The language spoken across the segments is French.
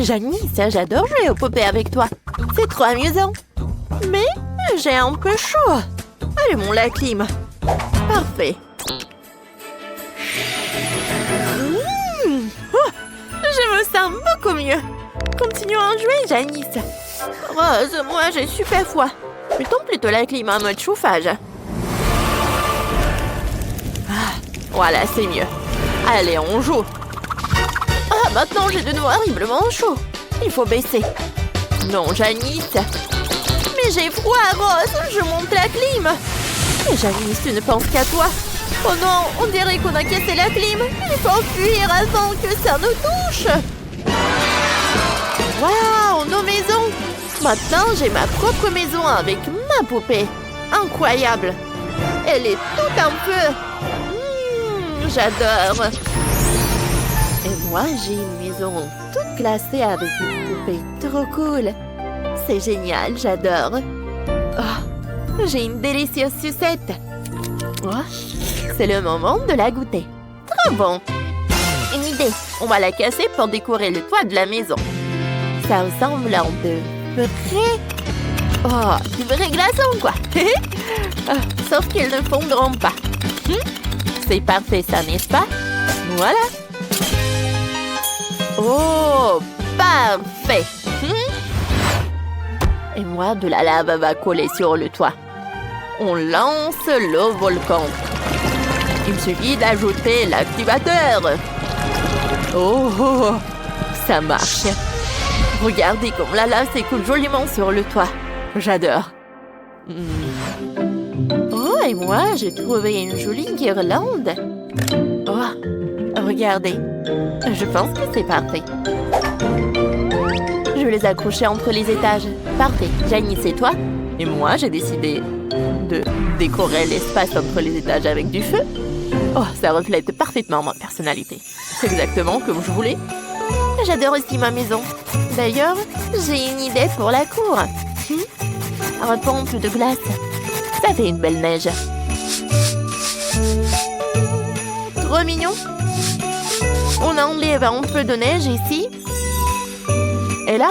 Janice, j'adore jouer aux poupées avec toi. C'est trop amusant. Mais j'ai un peu chaud. Allumons la clim. Parfait. Oh, je me sens beaucoup mieux. Continuons à jouer, Janice. Rose, moi j'ai super froid. Mettons plutôt la clim en mode chauffage. Voilà, c'est mieux. Allez, on joue. Ah, maintenant j'ai de nouveau horriblement chaud. Il faut baisser. Non, Janice. Mais j'ai froid, Rose. Je monte la clim. Mais Janice, tu ne penses qu'à toi. Oh non, on dirait qu'on a cassé la clim. Il faut fuir avant que ça nous touche. Waouh, nos maisons. Maintenant, j'ai ma propre maison avec ma poupée. Incroyable. Elle est tout un peu... j'adore. Et moi, j'ai une maison toute classée avec une poupée trop cool. C'est génial, j'adore. Oh, j'ai une délicieuse sucette. Oh, c'est le moment de la goûter. Trop bon. Une idée, on va la casser pour décorer le toit de la maison. Ça ressemble à un peu près... oh, du vrai glaçon, quoi. Sauf qu'ils ne fondront pas. C'est parfait, ça, n'est-ce pas? Voilà. Oh, parfait. Et moi, de la lave va coller sur le toit. On lance le volcan. Il suffit d'ajouter l'activateur. Oh, ça marche. Regardez comme la lave s'écoule joliment sur le toit. J'adore. Oh, et moi, j'ai trouvé une jolie guirlande. Oh, regardez. Je pense que c'est parfait. Je vais les accrocher entre les étages. Parfait. Janice et toi? Et moi, j'ai décidé de décorer l'espace entre les étages avec du feu. Oh, ça reflète parfaitement ma personnalité. C'est exactement comme je voulais. J'adore aussi ma maison. D'ailleurs, j'ai une idée pour la cour. Un pompe de glace. Ça fait une belle neige. Trop mignon. On enlève un peu de neige ici. Et là.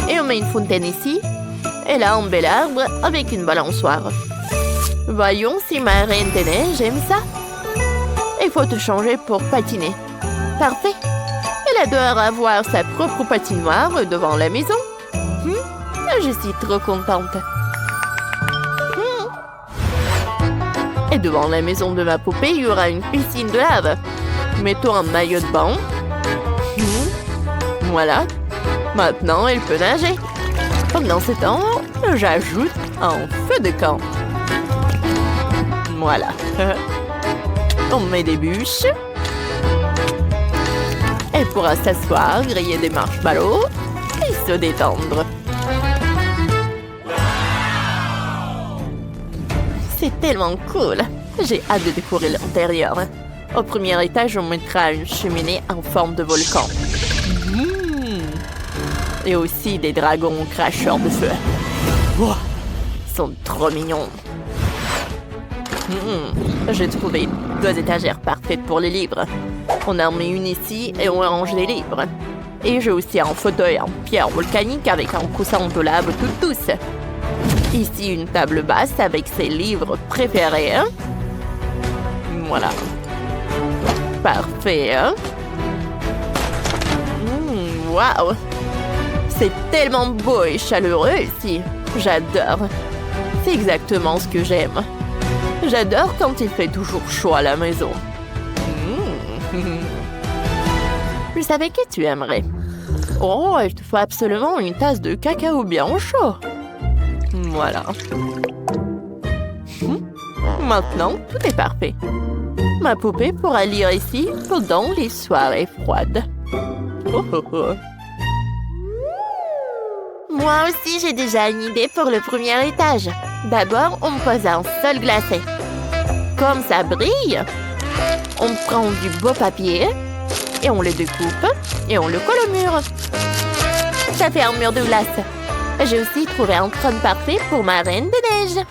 Et on met une fontaine ici. Et là, un bel arbre avec une balançoire. Voyons si ma reine des neiges aime ça. Il faut te changer pour patiner. Parfait. Elle adore avoir sa propre patinoire devant la maison. Je suis trop contente. Et devant la maison de ma poupée, il y aura une piscine de lave. Mettons un maillot de bain. Voilà. Maintenant, elle peut nager. Pendant ce temps, j'ajoute un feu de camp. Voilà. On met des bûches. Elle pourra s'asseoir, griller des marshmallows et se détendre. C'est tellement cool. J'ai hâte de découvrir l'intérieur. Au premier étage, on mettra une cheminée en forme de volcan. Et aussi des dragons cracheurs de feu. Wow, ils sont trop mignons. J'ai trouvé 2 étagères parfaites pour les livres. On en met une ici et on range les livres. Et j'ai aussi un fauteuil en pierre volcanique avec un coussin de lave toute douce. Ici, une table basse avec ses livres préférés. Voilà. Parfait. Waouh! C'est tellement beau et chaleureux ici. J'adore. C'est exactement ce que j'aime. J'adore quand il fait toujours chaud à la maison. Je savais que tu aimerais. Oh, il te faut absolument une tasse de cacao bien chaud. Voilà. Maintenant, tout est parfait. Ma poupée pourra lire ici pendant les soirées froides. Moi aussi, j'ai déjà une idée pour le premier étage. D'abord, on pose un sol glacé. Comme ça brille, on prend du beau papier et on le découpe et on le colle au mur. Ça fait un mur de glace. J'ai aussi trouvé un trône parfait pour ma reine de neige.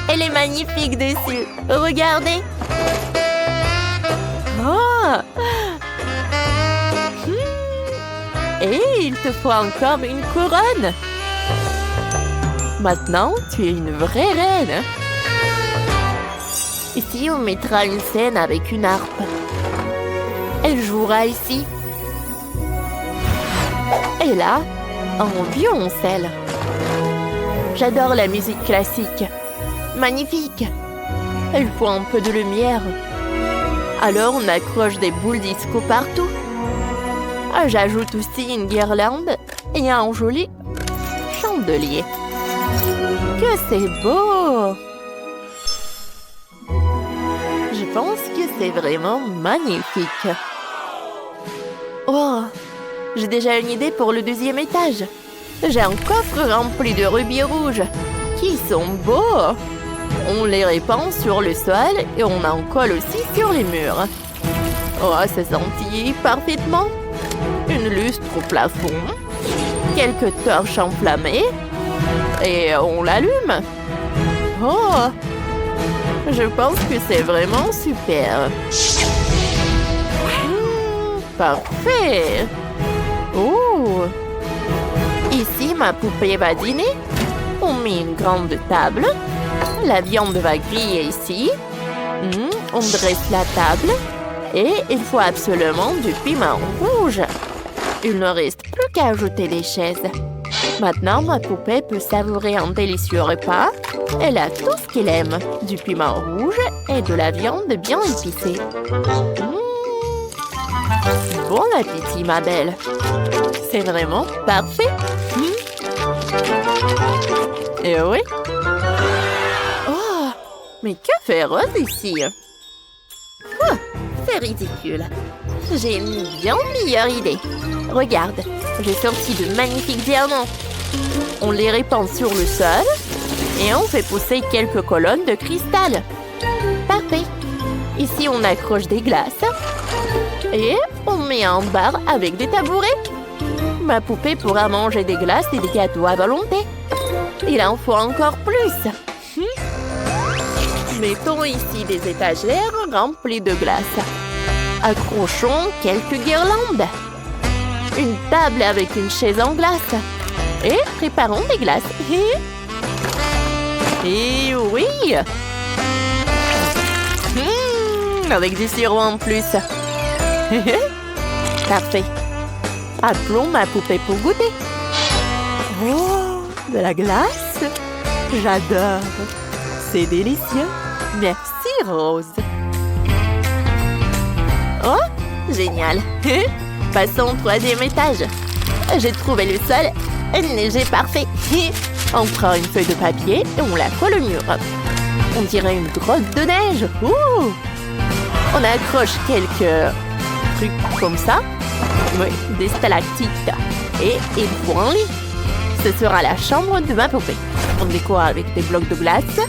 Elle est magnifique dessus. Regardez. Oh. Et il te faut encore une couronne. Maintenant, tu es une vraie reine. Ici, on mettra une scène avec une harpe. Elle jouera ici. Et là, un violoncelle. J'adore la musique classique. Magnifique. Il faut un peu de lumière. Alors, on accroche des boules disco partout. J'ajoute aussi une guirlande et un joli chandelier. Que c'est beau! Je pense que c'est vraiment magnifique. Oh, j'ai déjà une idée pour le deuxième étage. J'ai un coffre rempli de rubis rouges. Qui sont beaux! On les répand sur le sol et on en colle aussi sur les murs. Oh, ça scintille parfaitement. Une lustre au plafond. Quelques torches enflammées. Et on l'allume. Oh! Je pense que c'est vraiment super. Parfait. Oh! Ici, ma poupée va dîner. On met une grande table. La viande va griller ici. On dresse la table. Et il faut absolument du piment rouge. Il ne reste plus qu'à ajouter les chaises. Maintenant, ma poupée peut savourer un délicieux repas. Elle a tout ce qu'elle aime. Du piment rouge et de la viande bien épicée. Bon appétit, ma belle. C'est vraiment parfait. Et oui. Oh, mais que fait Rose ici? Oh, c'est ridicule. J'ai une bien meilleure idée. Regarde, j'ai sorti de magnifiques diamants. On les répand sur le sol et on fait pousser quelques colonnes de cristal. Parfait. Ici, on accroche des glaces et on met un bar avec des tabourets. Ma poupée pourra manger des glaces et des gâteaux à volonté. Il en faut encore plus. Mettons ici des étagères remplies de glace. Accrochons quelques guirlandes. Une table avec une chaise en glace. Et préparons des glaces. Et oui! Avec du sirop en plus. Parfait. Appelons ma poupée pour goûter. Oh, de la glace? J'adore. C'est délicieux. Merci, Rose. Oh, génial. Passons au troisième étage. J'ai trouvé le sol neigé parfait. On prend une feuille de papier et on la colle au mur. On dirait une grotte de neige. Ouh! On accroche quelques trucs comme ça. Oui, des stalactites. Et il faut un lit. Ce sera la chambre de ma poupée. On décore avec des blocs de glace.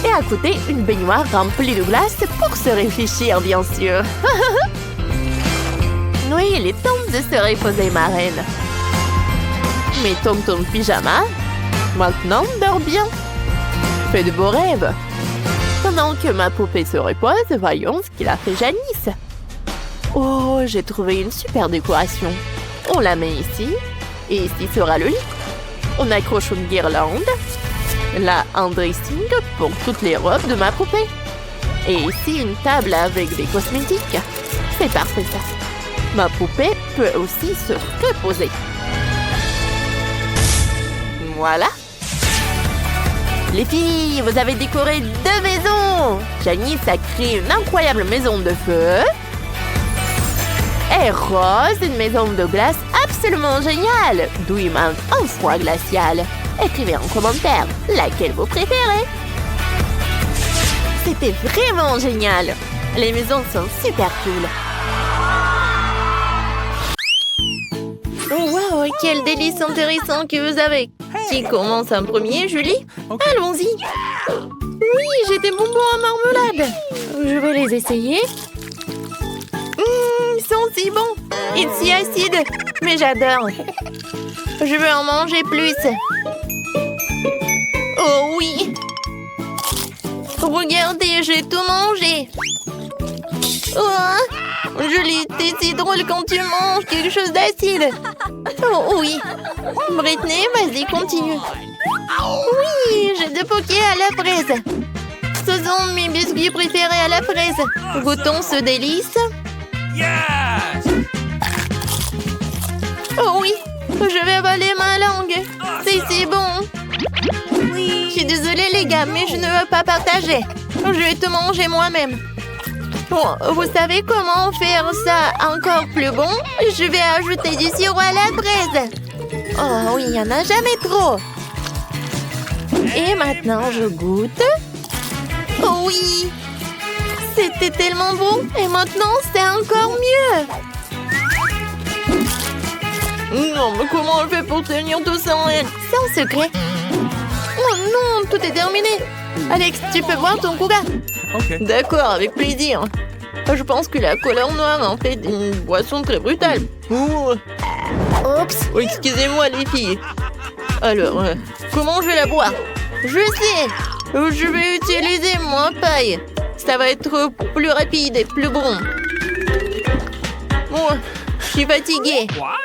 Et à côté, une baignoire remplie de glace pour se réfléchir, bien sûr. Oui, il est temps de se reposer, ma reine. Mettons ton pyjama. Maintenant, dors bien. Fais de beaux rêves. Pendant que ma poupée se repose, voyons ce qu'il a fait Janice. Oh, j'ai trouvé une super décoration. On la met ici. Et ici sera le lit. On accroche une guirlande. Là, un dressing pour toutes les robes de ma poupée. Et ici, une table avec des cosmétiques. C'est parfait, ça. Ma poupée peut aussi se reposer. Voilà. Les filles, vous avez décoré 2 maisons. Janice a créé une incroyable maison de feu. Et Rose, une maison de glace absolument géniale, d'où il manque un froid glacial. Écrivez en commentaire laquelle vous préférez. C'était vraiment génial. Les maisons sont super cool. Oh wow, quel délice intéressant que vous avez. Qui commence en premier, Julie? Allons-y. Oui, j'ai des bonbons à marmelade. Je vais les essayer. Ils sont si bons et si acides. Mais j'adore. Je veux en manger plus. Oh oui. Regardez, j'ai tout mangé. Oh, Julie, t'es si drôle quand tu manges quelque chose d'acide. Oh oui. Britney, vas-y, continue. Oui, j'ai deux pokés à la fraise. Ce sont mes biscuits préférés à la fraise. Goûtons ce délice. Yes! Oh oui, je vais avaler ma langue. C'est si bon. Je suis désolée les gars, mais je ne veux pas partager. Je vais tout manger moi-même. Bon, vous savez comment faire ça encore plus bon? Je vais ajouter du sirop à la fraise. Oh oui, il n'y en a jamais trop. Et maintenant, je goûte. Oh oui! C'était tellement bon. Et maintenant, c'est encore mieux. Non, mais comment on fait pour tenir tout ça en elle? C'est un secret. Oh non, tout est terminé. Alex, tu peux boire ton coca? Ok. D'accord, avec plaisir. Je pense que la couleur noire en fait une boisson très brutale. Ouh. Oups. Oh, excusez-moi les filles. Alors, comment je vais la boire? Je sais. Je vais utiliser mon paille. Ça va être plus rapide et plus bon. Bon, je suis fatiguée. What?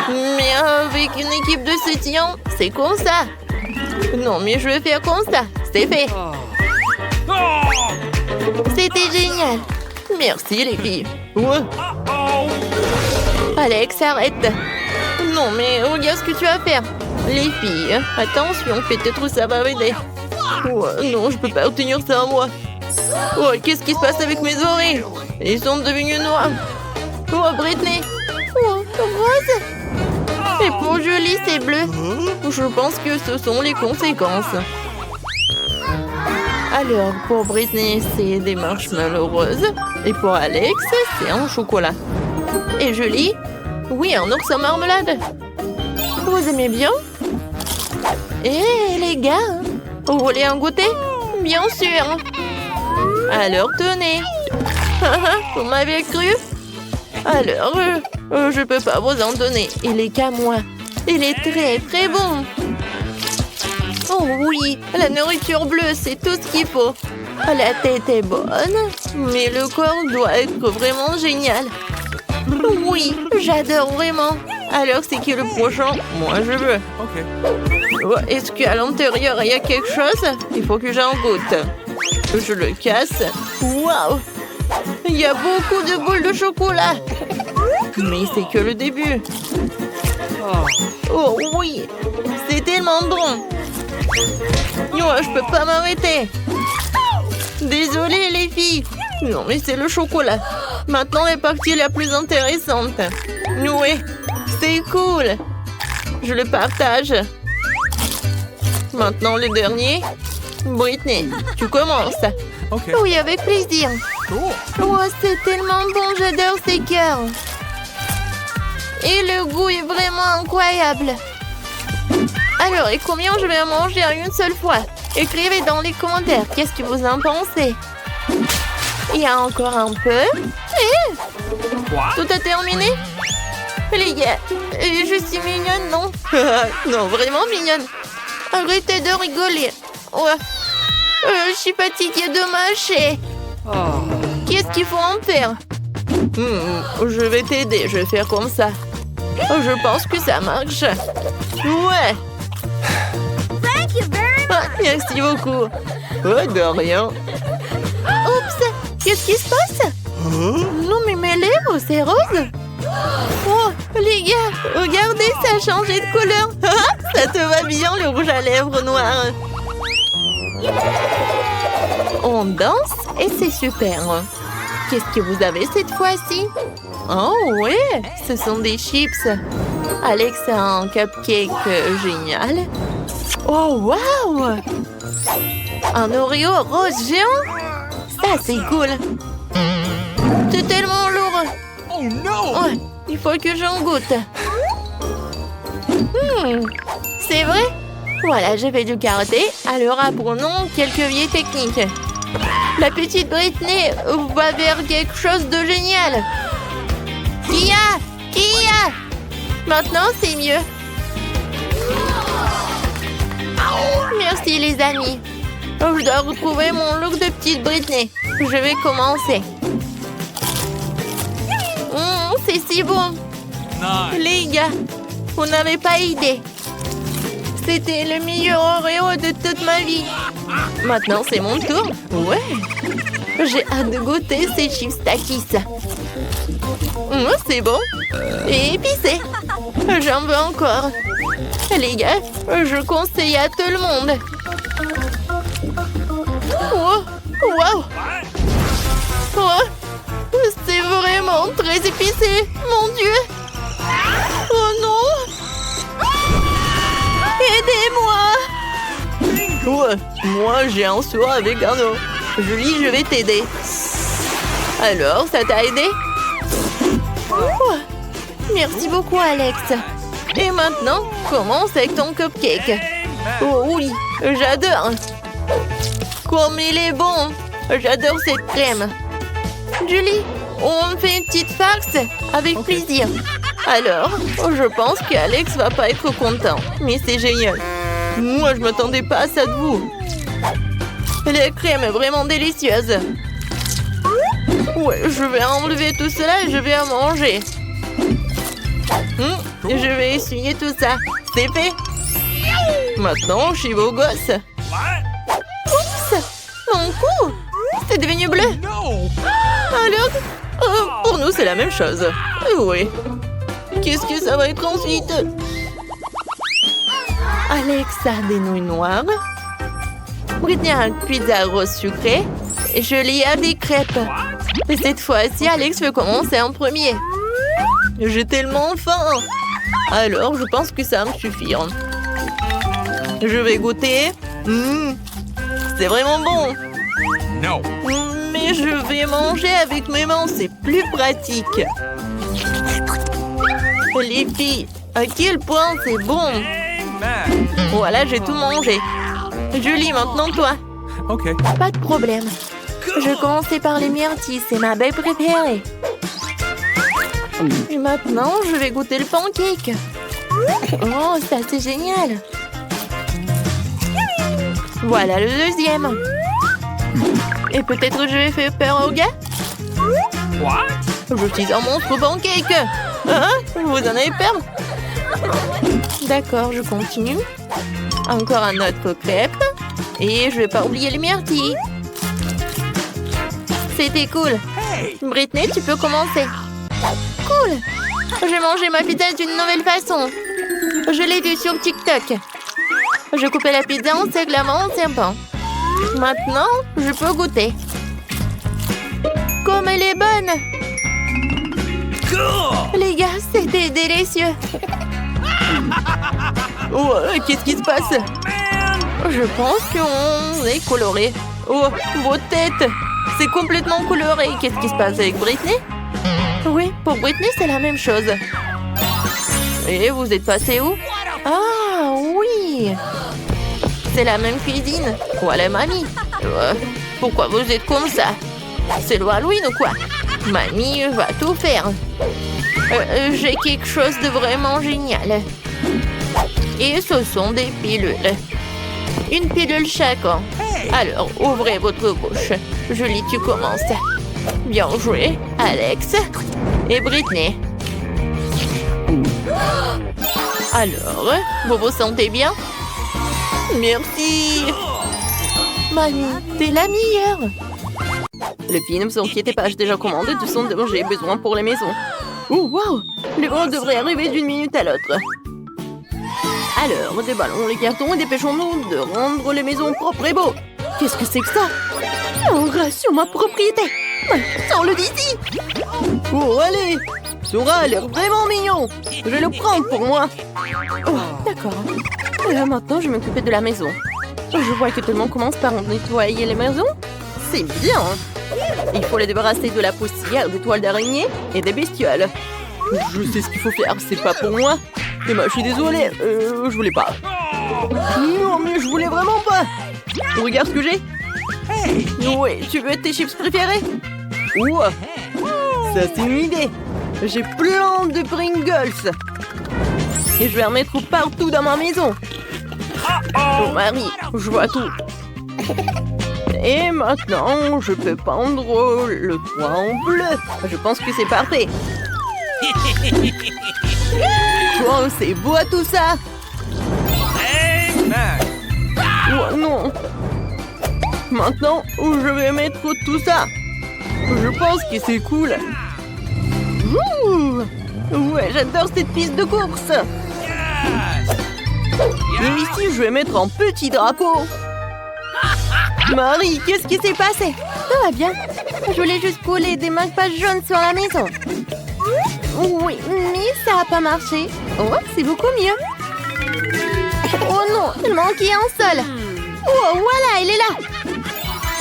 Mais avec une équipe de soutien, c'est comme ça. Non, mais je vais faire comme ça. C'est fait. Oh! C'était génial. Merci, les filles. Ouais. Oh! Alex, arrête. Non, mais regarde ce que tu vas faire. Les filles, attention, peut-être ça va m'aider. Ouais, non, je peux pas obtenir ça, moi. Oh, qu'est-ce qui se passe avec mes oreilles? Ils sont devenus noirs. Oh, Britney. Oh, rose. Et pour Julie, c'est bleu. Je pense que ce sont les conséquences. Alors, pour Britney, c'est des marshmallows roses. Et pour Alex, c'est un chocolat. Et Julie? Oui, un ours en marmelade. Vous aimez bien? Eh, les gars, vous voulez un goûter? Bien sûr. Alors, tenez. Vous m'avez cru? Alors, je peux pas vous en donner. Il est qu'à moi. Il est très, très bon. Oh oui, la nourriture bleue, c'est tout ce qu'il faut. La tête est bonne, mais le corps doit être vraiment génial. Oui, j'adore vraiment. Alors, c'est qui le prochain? Moi, je veux. Ok. Oh, est-ce qu'à l'intérieur, il y a quelque chose? Il faut que j'en goûte. Je le casse. Waouh! Il y a beaucoup de boules de chocolat. Mais c'est que le début. Oh oui, c'est tellement bon. Oh, je peux pas m'arrêter. Désolée les filles. Non mais c'est le chocolat. Maintenant la partie la plus intéressante. Oui, c'est cool. Je le partage. Maintenant le dernier. Britney, tu commences. Ok. Oui, avec plaisir. Cool. Oh, c'est tellement bon, j'adore ces cœurs. Et le goût est vraiment incroyable. Alors, et combien je vais en manger en une seule fois? Écrivez dans les commentaires, qu'est-ce que vous en pensez? Il y a encore un peu. Et Quoi? tout a terminé? Les gars, je suis mignonne, non? Non, vraiment mignonne. Arrêtez de rigoler. Ouais. Je suis fatiguée de mâcher. Oh. Qu'est-ce qu'il faut en faire? Je vais t'aider, je vais faire comme ça. Je pense que ça marche. Ouais. Ah, merci beaucoup. Oh, de rien. Oups, qu'est-ce qui se passe? Non, mais mes lèvres, c'est rose. Oh, les gars, regardez, ça a changé de couleur. Ça te va bien, le rouge à lèvres noir. On danse et c'est super. Qu'est-ce que vous avez cette fois-ci? Oh ouais, ce sont des chips. Alex a un cupcake génial. Oh wow! Un Oreo rose géant? Ça c'est cool. C'est tellement lourd. Oh no! Ouais, il faut que j'en goûte. C'est vrai? Voilà, j'ai fait du karaté. Alors apprenons quelques vieilles techniques. La petite Britney va vers quelque chose de génial. Kia! Kia! Maintenant, c'est mieux. Merci, les amis. Je dois retrouver mon look de petite Britney. Je vais commencer. c'est si bon. Nice. Les gars, vous n'avez pas idée. C'était le meilleur Oreo de toute ma vie. Maintenant, c'est mon tour. Ouais. J'ai hâte de goûter ces chips Takis. C'est bon. Et épicé. J'en veux encore. Les gars, je conseille à tout le monde. Oh, wow. Oh, c'est vraiment très épicé. Mon Dieu. Oh non. Aidez-moi. Ouais, moi j'ai un seau avec un eau. Julie, je vais t'aider. Alors, ça t'a aidé? Oh, merci beaucoup, Alex. Et maintenant, commence avec ton cupcake. Oh oui, j'adore. Comme il est bon. J'adore cette crème. Julie, on fait une petite farce avec plaisir. Alors, je pense qu'Alex va pas être content. Mais c'est génial. Moi, je m'attendais pas à ça de vous. La crème est vraiment délicieuse. Ouais, je vais enlever tout cela et je vais en manger. Je vais essuyer tout ça. C'est fait. Maintenant, je suis beau gosse. Oups! Mon cou! C'est devenu bleu. No. Alors, pour nous, c'est la même chose. Oui. Qu'est-ce que ça va être ensuite? Alex a des nouilles noires. Britney a une pizza rose sucrée. Et Julie a des crêpes. Et cette fois-ci, Alex veut commencer en premier. J'ai tellement faim. Alors, je pense que ça va me suffire. Je vais goûter. C'est vraiment bon. No. Mais je vais manger avec mes mains, c'est plus pratique. Les filles, à quel point c'est bon. Amen. Voilà, j'ai tout mangé. Julie, maintenant toi. Okay. Pas de problème. Je commençais par les myrtilles, c'est ma baie préférée. Et maintenant, je vais goûter le pancake. Oh, ça c'est génial. Voilà le deuxième. Et peut-être je vais faire peur aux gars. What? Je suis un monstre pancake. Hein? Vous en avez peur? D'accord, je continue. Encore un autre crêpe. Et je vais pas oublier les myrtilles. C'était cool. Hey. Britney, tu peux commencer. Cool. J'ai mangé ma pizza d'une nouvelle façon. Je l'ai vue sur TikTok. Je coupais la pizza en seglements en serpent. Maintenant, je peux goûter. Comme elle est bonne. Cool. Les gars, c'était délicieux. Oh, qu'est-ce qui se passe? Je pense qu'on est coloré. Oh, vos têtes. C'est complètement coloré. Qu'est-ce qui se passe avec Britney? Oui, pour Britney, c'est la même chose. Et vous êtes passé où? Ah, oui. C'est la même cuisine. Voilà, mamie. Pourquoi vous êtes comme ça? C'est le Halloween ou quoi? Mamie va tout faire. J'ai quelque chose de vraiment génial. Et ce sont des pilules. Une pilule chacun. Alors, ouvrez votre bouche. Julie, tu commences. Bien joué, Alex et Britney. Alors, vous vous sentez bien? Merci. Mamie, t'es la meilleure. Les filles, ne vous inquiétez pas, j'ai déjà commandé du son dont j'ai besoin pour les maisons. Oh, wow! Les vents devraient arriver d'une minute à l'autre. Alors, déballons les cartons et dépêchons-nous de rendre les maisons propres et beaux. Qu'est-ce que c'est que ça? Un rat sur ma propriété. Sors-le d'ici. Oh, allez. Ce rat a l'air vraiment mignon. Je vais le prendre pour moi. Oh, d'accord. Maintenant, je vais m'occuper de la maison. Je vois que tout le monde commence par nettoyer les maisons. C'est bien. Il faut les débarrasser de la poussière, des toiles d'araignée et des bestioles. Je sais ce qu'il faut faire, c'est pas pour moi. Mais moi, je suis désolée, je voulais pas. Non, mais je voulais vraiment pas. Regarde ce que j'ai. Oui, tu veux tes chips préférés? Ouah, ça c'est une idée. J'ai plein de Pringles. Et je vais en mettre partout dans ma maison. Oh Marie, je vois tout. Et maintenant, je peux peindre le toit en bleu. Je pense que c'est parfait. Oh, c'est beau tout ça. Amen. Oh non. Maintenant, je vais mettre tout ça. Je pense que c'est cool. Ouh. Ouais, j'adore cette piste de course. Yes. Et ici, je vais mettre un petit drapeau. Marie, qu'est-ce qui s'est passé? Tout va bien. Je voulais juste coller des marque-pages jaunes sur la maison. Oui, mais ça n'a pas marché. Oh, c'est beaucoup mieux. Oh non, il manquait un seul. Oh, voilà, il est là.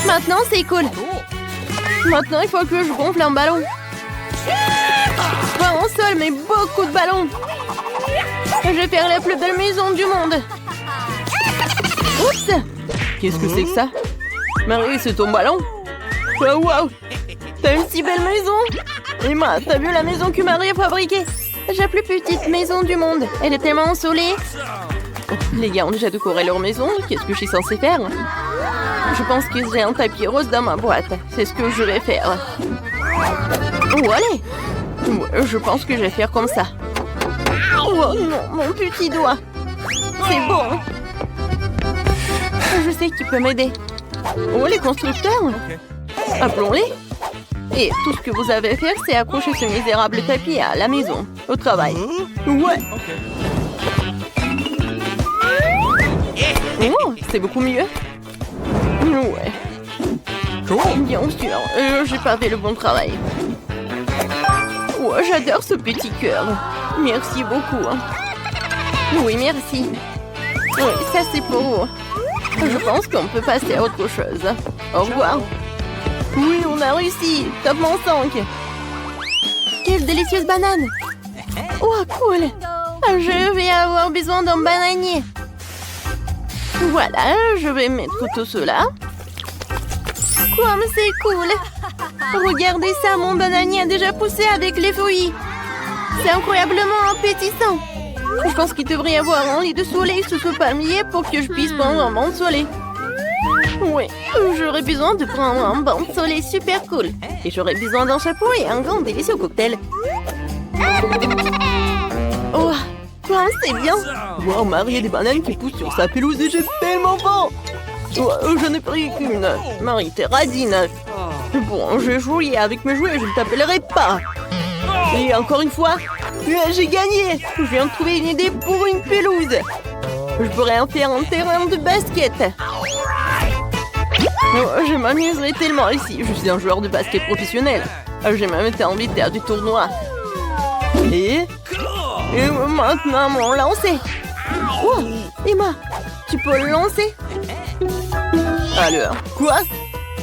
Maintenant, c'est cool. Maintenant, il faut que je gonfle un ballon. Pas un seul, mais beaucoup de ballons. Je vais faire la plus belle maison du monde. Oups! Qu'est-ce que c'est que ça? Marie, c'est ton ballon? Oh, wow! T'as une si belle maison! Emma, t'as vu la maison que Marie a fabriquée? J'ai la plus petite maison du monde. Elle est tellement ensoleillée. Oh, les gars ont déjà décoré leur maison. Qu'est-ce que je suis censée faire? Je pense que j'ai un tapis rose dans ma boîte. C'est ce que je vais faire. Oh, allez! Ouais, je pense que je vais faire comme ça. Oh non, mon petit doigt. C'est bon. Je sais qui peut m'aider. Oh, les constructeurs. Appelons-les. Et tout ce que vous avez à faire, c'est accrocher ce misérable tapis à la maison, au travail. Ouais. Oh, c'est beaucoup mieux. Ouais. Bien sûr, j'ai pas fait le bon travail. Oh, j'adore ce petit cœur. Merci beaucoup. Oui, merci. Oui, ça c'est pour vous. Je pense qu'on peut passer à autre chose. Au revoir. Oui, on a réussi. Top mon 5. Quelle délicieuse banane. Oh, cool. Je vais avoir besoin d'un bananier. Voilà, je vais mettre tout cela. Comme c'est cool. Regardez ça, mon bananier a déjà poussé avec les feuilles. C'est incroyablement appétissant. Je pense qu'il devrait y avoir un lit de soleil sous ce palmier pour que je puisse prendre un bain de soleil. Oui, j'aurais besoin de prendre un bain de soleil super cool. Et j'aurais besoin d'un chapeau et un grand délicieux cocktail. Oh, c'est bien. Wow, Marie a des bananes qui poussent sur sa pelouse et j'ai tellement faim. Oh, je n'ai pris qu'une. Marie, t'es radine. Bon, je vais jouer avec mes jouets, je ne t'appellerai pas. Et encore une fois, j'ai gagné. Je viens de trouver une idée pour une pelouse. Je pourrais en faire un terrain de basket. Oh, je m'amuserai tellement ici. Je suis un joueur de basket professionnel. J'ai même été invité à du tournoi. Et maintenant, mon lancer. Oh, Emma, tu peux le lancer? Alors, quoi?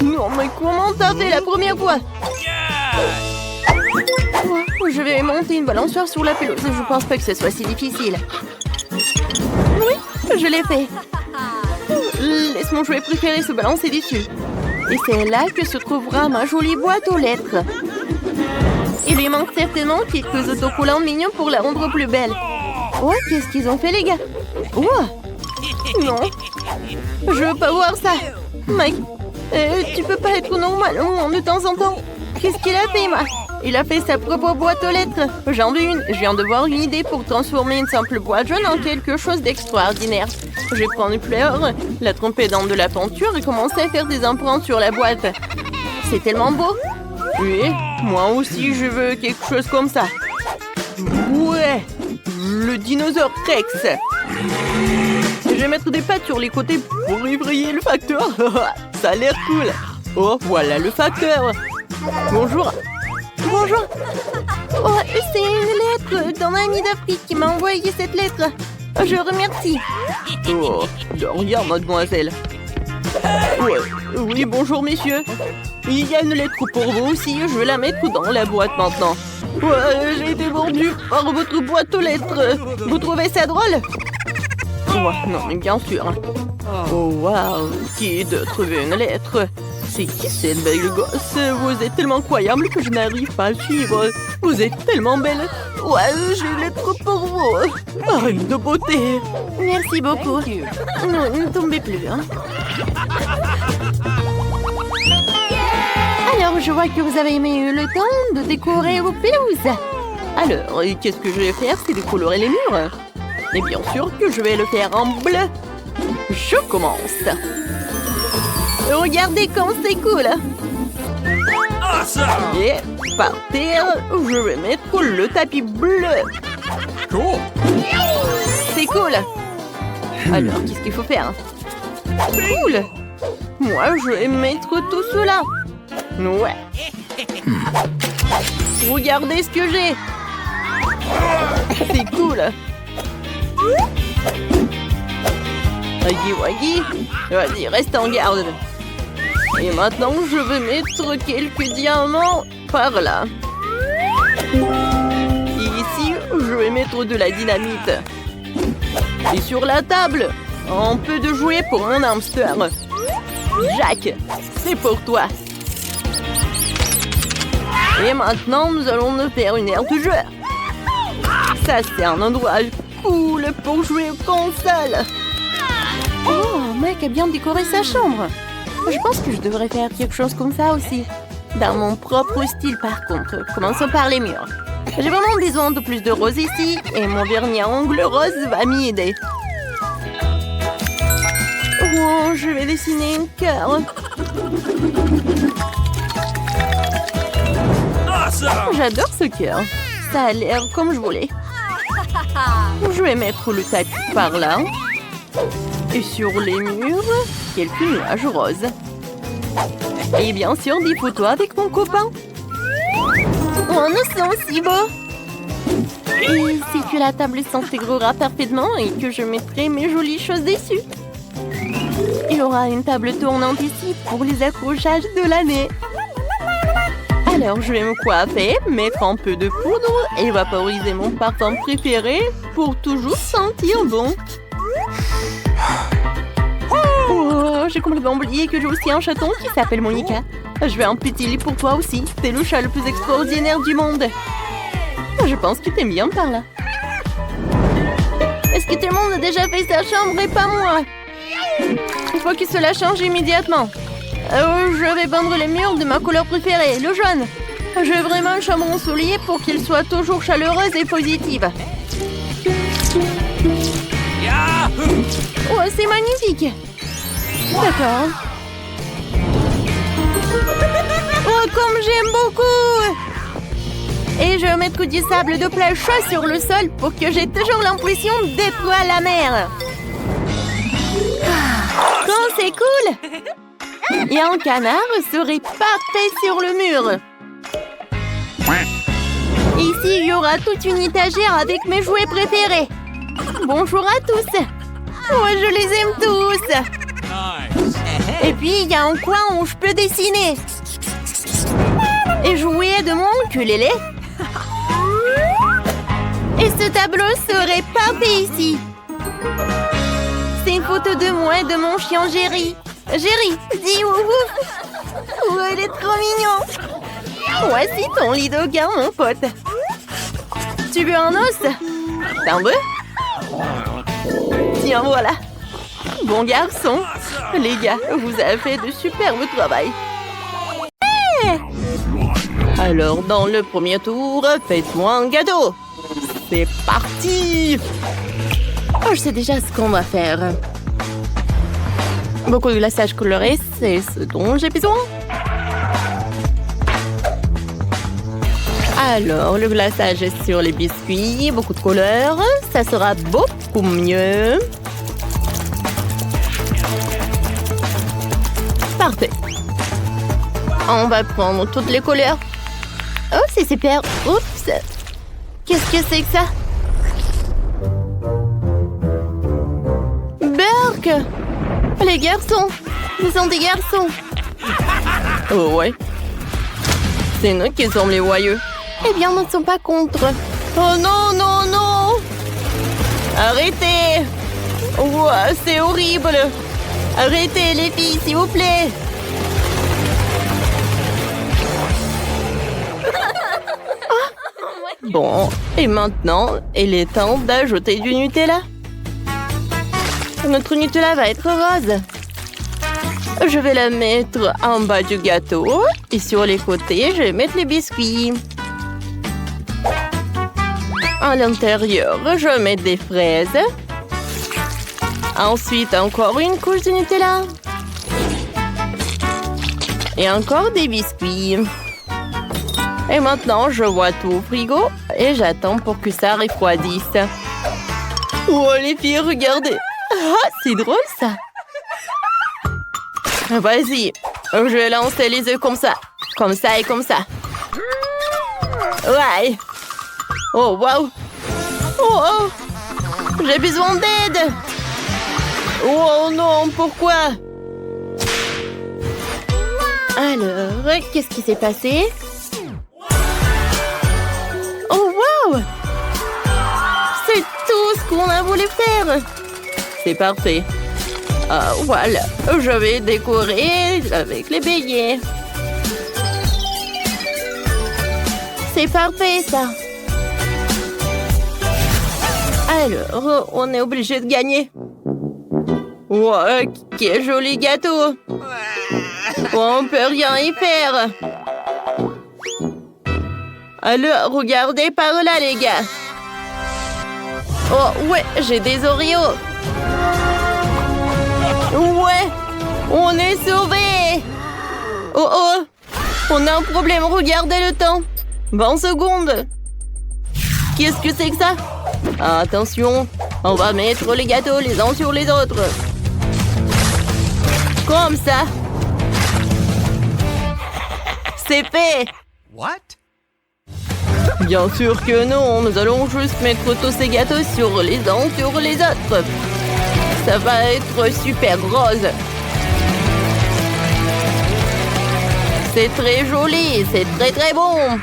Non, mais comment t'as fait la première fois? Oh, je vais monter une balançoire sur la pelouse. Je pense pas que ce soit si difficile. Oui, je l'ai fait. Laisse mon jouet préféré se balancer dessus. Et c'est là que se trouvera ma jolie boîte aux lettres. Il lui manque certainement quelques autocollants mignons pour la rendre plus belle. Oh, qu'est-ce qu'ils ont fait, les gars? Oh, non. Je veux pas voir ça. Mike, tu peux pas être normal de temps en temps. Qu'est-ce qu'il a fait, Emma? Il a fait sa propre boîte aux lettres. J'en veux une. Je viens de voir une idée pour transformer une simple boîte jaune en quelque chose d'extraordinaire. Je vais prendre une fleur, la tremper dans de la peinture et commencer à faire des empreintes sur la boîte. C'est tellement beau. Oui, moi aussi je veux quelque chose comme ça. Ouais, le dinosaure Rex. Je vais mettre des pattes sur les côtés pour effrayer le facteur. Ça a l'air cool. Oh, voilà le facteur. Bonjour. Bonjour. Oh, c'est une lettre d'un ami d'Afrique qui m'a envoyé cette lettre. Je remercie. Oh, de rien, mademoiselle. Ouais. Oui, bonjour, messieurs. Il y a une lettre pour vous aussi. Je vais la mettre dans la boîte maintenant. Ouais, j'ai été mordu par votre boîte aux lettres. Vous trouvez ça drôle? Oh, non, mais bien sûr. Oh, waouh. Qui de trouver une lettre? C'est qui cette belle gosse? Vous êtes tellement incroyable que je n'arrive pas à suivre. Vous êtes tellement belle. Ouais, j'ai une lettre pour vous. Ah, une de beauté. Merci beaucoup. Non, ne tombez plus, hein. Alors, je vois que vous avez aimé le temps de décorer vos pelouses. Alors, qu'est-ce que je vais faire? C'est décolorer les murs. Et bien sûr que je vais le faire en bleu. Je commence. Regardez comme c'est cool. Awesome! Et par terre, je vais mettre le tapis bleu. Cool! C'est cool. Alors, qu'est-ce qu'il faut faire? Cool. Moi, je vais mettre tout cela. Ouais. Regardez ce que j'ai. C'est cool. Waggy Waggy. Vas-y, reste en garde. Et maintenant, je vais mettre quelques diamants par là. Et ici, je vais mettre de la dynamite. Et sur la table, un peu de jouet pour mon hamster. Jack, c'est pour toi. Et maintenant, nous allons nous faire une aire de jeu. Ça, c'est un endroit cool pour jouer aux consoles. Oh, un mec a bien décoré sa chambre. Je pense que je devrais faire quelque chose comme ça aussi. Dans mon propre style, par contre. Commençons par les murs. J'ai vraiment besoin de plus de rose ici. Et mon vernis à ongles rose va m'y aider. Oh, je vais dessiner un cœur. Awesome! J'adore ce cœur. Ça a l'air comme je voulais. Je vais mettre le tapis par là. Et sur les murs, quelques nuages roses. Et bien sûr, des photos avec mon copain. Oh, nous sommes si beaux. Et si que la table s'intégrera parfaitement et que je mettrai mes jolies choses dessus. Il y aura une table tournante ici pour les accrochages de l'année. Alors, je vais me coiffer, mettre un peu de poudre et vaporiser mon parfum préféré pour toujours sentir bon. Oh, j'ai complètement oublié que j'ai aussi un chaton qui s'appelle Monica. Je vais un petit lit pour toi aussi. C'est le chat le plus extraordinaire du monde. Je pense que t'aimes bien par là. Est-ce que tout le monde a déjà fait sa chambre et pas moi? Il faut que cela change immédiatement. Je vais peindre les murs de ma couleur préférée, le jaune. Je veux vraiment une chambre ensoleillée pour qu'elle soit toujours chaleureuse et positive. Yahoo! Oh, c'est magnifique. D'accord. Oh, comme j'aime beaucoup. Et je vais mettre du sable de plage chaud sur le sol pour que j'ai toujours l'impression d'être à la mer. Oh, c'est cool. Et un canard serait parfait sur le mur. Ici, il y aura toute une étagère avec mes jouets préférés. Bonjour à tous. Oh, je les aime tous. Nice! Et puis, il y a un coin où je peux dessiner. Et jouer de mon ukulélé. Et ce tableau serait parfait ici. C'est une photo de moi et de mon chien Jerry. Jerry, dis ouf ouf. Oh, il est trop mignon. Voici ton lit de gars, mon pote. Tu veux un os? T'en veux? Tiens, voilà. Bon garçon. Les gars, vous avez fait de superbes travail. Hey! Alors, dans le premier tour, faites-moi un cadeau. C'est parti! Oh, je sais déjà ce qu'on va faire. Beaucoup de glaçage coloré, c'est ce dont j'ai besoin. Alors, le glaçage sur les biscuits, beaucoup de couleurs, ça sera beaucoup mieux. Parfait. On va prendre toutes les couleurs. Oh, c'est super. Oups. Qu'est-ce que c'est que ça? Burk! Les garçons! Nous sommes des garçons! Oh ouais. C'est nous qui sommes les voyeux. Eh bien, nous ne sommes pas contre. Oh non, non, non! Arrêtez! Ouah, c'est horrible! Arrêtez les filles, s'il vous plaît! Bon, et maintenant, il est temps d'ajouter du Nutella. Notre Nutella va être rose. Je vais la mettre en bas du gâteau. Et sur les côtés, je vais mettre les biscuits. À l'intérieur, je mets des fraises. Ensuite, encore une couche de Nutella. Et encore des biscuits. Et maintenant, je vois tout au frigo et j'attends pour que ça refroidisse. Oh, les filles, regardez. Ah, c'est drôle, ça. Vas-y, je vais lancer les œufs comme ça. Comme ça et comme ça. Ouais. Oh, wow. Oh, oh. J'ai besoin d'aide. Oh non, pourquoi? Alors, qu'est-ce qui s'est passé? Oh, wow! C'est tout ce qu'on a voulu faire! C'est parfait. Voilà, je vais décorer avec les beignets. C'est parfait, ça! Alors, on est obligé de gagner. Wow, quel joli gâteau! On peut rien y faire. Alors, regardez par là, les gars. Oh, ouais, j'ai des Oreos. Ouais, on est sauvés. Oh, oh, on a un problème, regardez le temps. 20 secondes. Qu'est-ce que c'est que ça? Attention, on va mettre les gâteaux les uns sur les autres. Comme ça. C'est fait. What? Bien sûr que non, nous allons juste mettre tous ces gâteaux sur les uns sur les autres. Ça va être super rose. C'est très joli, c'est très très bon.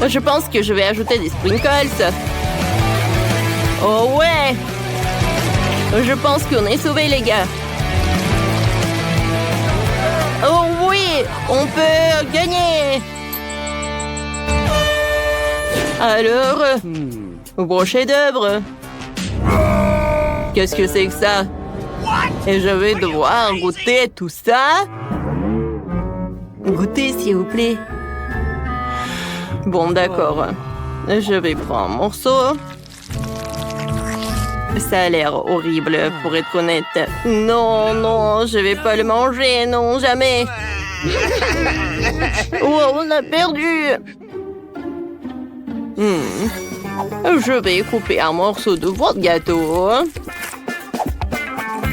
Je pense que je vais ajouter des sprinkles. Oh ouais. Je pense qu'on est sauvés, les gars. Oh oui, on peut gagner. Alors, bon chef-d'œuvre. Qu'est-ce que c'est que ça? Et je vais devoir goûter tout ça? Goûtez, s'il vous plaît. Bon, d'accord. Je vais prendre un morceau. Ça a l'air horrible, pour être honnête. Non, non, je vais pas le manger, non, jamais. Oh, on a perdu. Je vais couper un morceau de votre gâteau.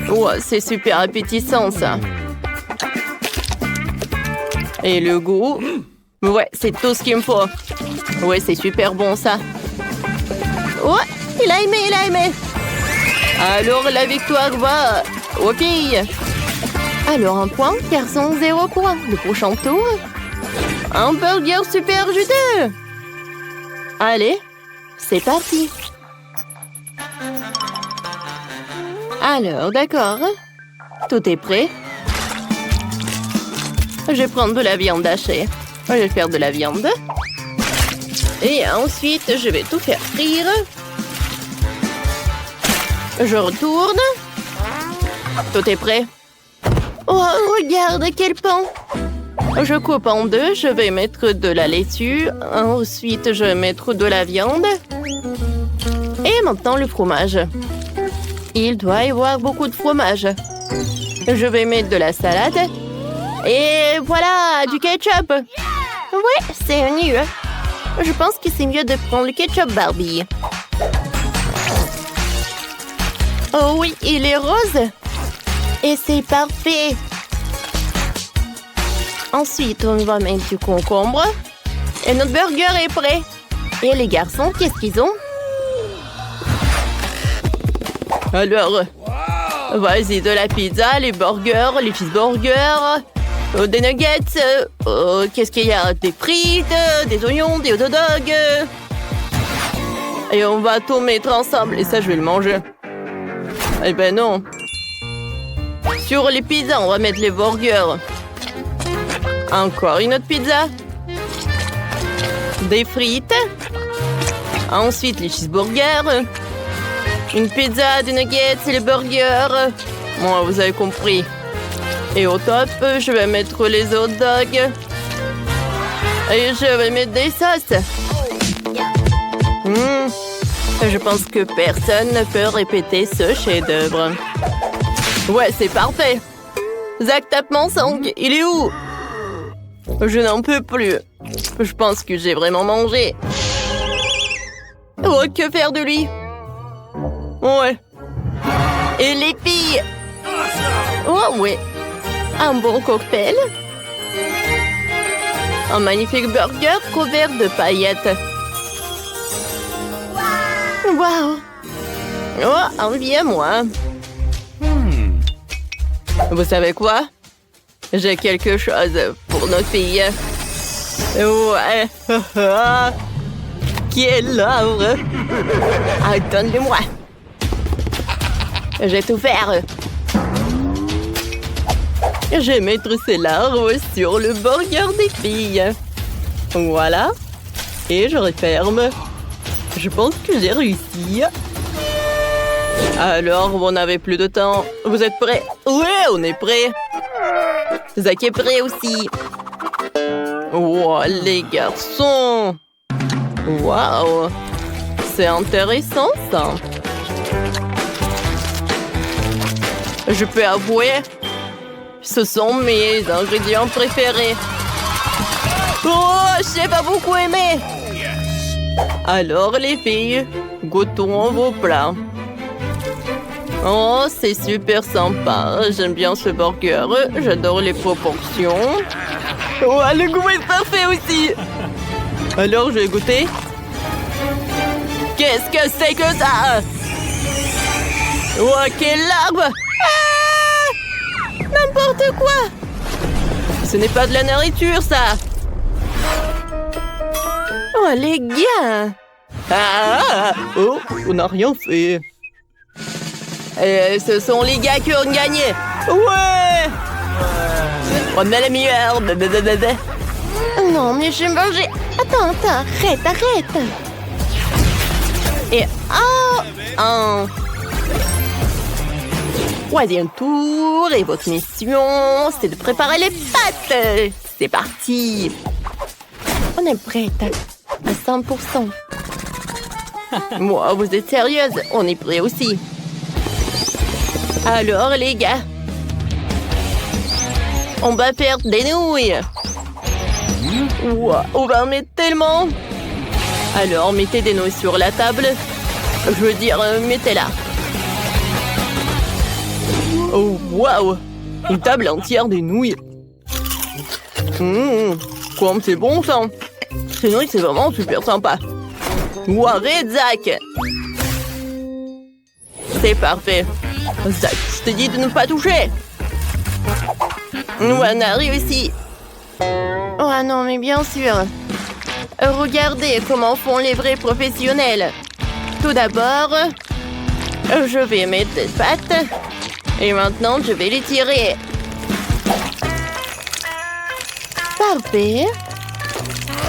Oh, c'est super appétissant, ça. Et le goût? Ouais, c'est tout ce qu'il me faut. Ouais, c'est super bon, ça. Oh, il a aimé, il a aimé. Alors, la victoire va aux filles. Alors, un point, garçon, 0 point. Le prochain tour, un burger super juteux. Allez, c'est parti. Alors, d'accord. Tout est prêt. Je vais prendre de la viande hachée. Je vais faire de la viande. Et ensuite, je vais tout faire frire. Je retourne. Tout est prêt. Oh, regarde, quel pain! Je coupe en deux. Je vais mettre de la laitue. Ensuite, je vais mettre de la viande. Et maintenant, le fromage. Il doit y avoir beaucoup de fromage. Je vais mettre de la salade. Et voilà, du ketchup. Ouais, c'est mieux. Je pense que c'est mieux de prendre le ketchup Barbie. Oh oui, il est rose. Et c'est parfait. Ensuite, on va mettre du concombre. Et notre burger est prêt. Et les garçons, qu'est-ce qu'ils ont? Alors, vas-y, de la pizza, les burgers, les cheeseburgers, des nuggets. Qu'est-ce qu'il y a? Des frites, des oignons, des hot dogs. Et on va tout mettre ensemble. Et ça, je vais le manger. Eh ben non. Sur les pizzas, on va mettre les burgers. Encore une autre pizza. Des frites. Ensuite, les cheeseburgers. Une pizza, des nuggets et les burgers. Bon, vous avez compris. Et au top, je vais mettre les hot dogs. Et je vais mettre des sauces. Je pense que personne ne peut répéter ce chef-d'œuvre. Ouais, c'est parfait. Zach, tape mon sang. Il est où? Je n'en peux plus. Je pense que j'ai vraiment mangé. Oh, que faire de lui? Ouais. Et les filles? Oh, ouais. Un bon cocktail. Un magnifique burger couvert de paillettes. Wow! Oh, envie à moi. Vous savez quoi? J'ai quelque chose pour nos filles. Ouais. Quelle œuvre! Donne-le-moi. J'ai tout faire. Je vais mettre ces larves sur le burger des filles. Voilà. Et je referme. Je pense que j'ai réussi. Alors, vous n'avez plus de temps. Vous êtes prêts? Oui, on est prêts. Zach est prêt aussi. Wow, les garçons. Waouh. C'est intéressant, ça. Je peux avouer, ce sont mes ingrédients préférés. Oh, j'ai pas beaucoup aimé. Alors, les filles, goûtons vos plats. Oh, c'est super sympa. J'aime bien ce burger. J'adore les proportions. Oh, le goût est parfait aussi. Alors, je vais goûter. Qu'est-ce que c'est que ça? Oh, quelle larve! Ah! N'importe quoi! Ce n'est pas de la nourriture, ça! Oh, les gars! Oh, on n'a rien fait. Ce sont les gars qui ont gagné. Ouais! On a la meilleure. Non, mais je vais manger. Attends, arrête. Et troisième tour. Et votre mission, c'est de préparer les pâtes. C'est parti. On est prête à 100%. Moi, vous êtes sérieuse? On est prêt aussi. Alors, les gars, on va faire des nouilles. Wow, on va en mettre tellement. Alors, mettez des nouilles sur la table. Je veux dire, mettez-la. Oh, waouh! Une table entière de nouilles. Comme c'est bon, ça. Ces nouilles, c'est vraiment super sympa. Wow, arrête, Zach! C'est parfait. Zach, je te dis de ne pas toucher. On a réussi. Oh non, mais bien sûr. Regardez comment font les vrais professionnels. Tout d'abord, je vais mettre des pâtes. Et maintenant, je vais les tirer. Parfait.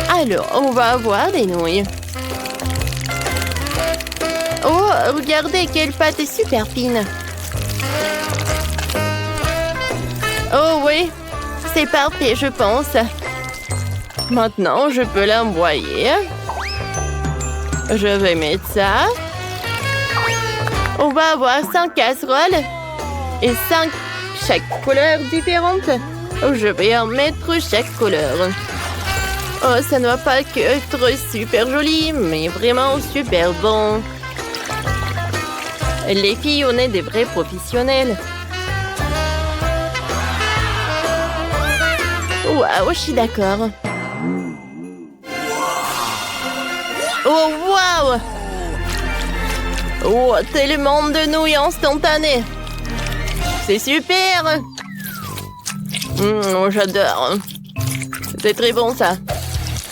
Alors, on va avoir des nouilles. Oh, regardez quelle pâte est super fine. Oh oui, c'est parfait, je pense. Maintenant, je peux l'envoyer. Je vais mettre ça. On va avoir 5 casseroles et 5 chaque couleur différente. Je vais en mettre chaque couleur. Oh, ça ne va pas que être super joli, mais vraiment super bon. Les filles, on est des vrais professionnels. Waouh, je suis d'accord. Oh, waouh! Oh, tellement de nouilles instantanées. C'est super! J'adore. C'est très bon, ça.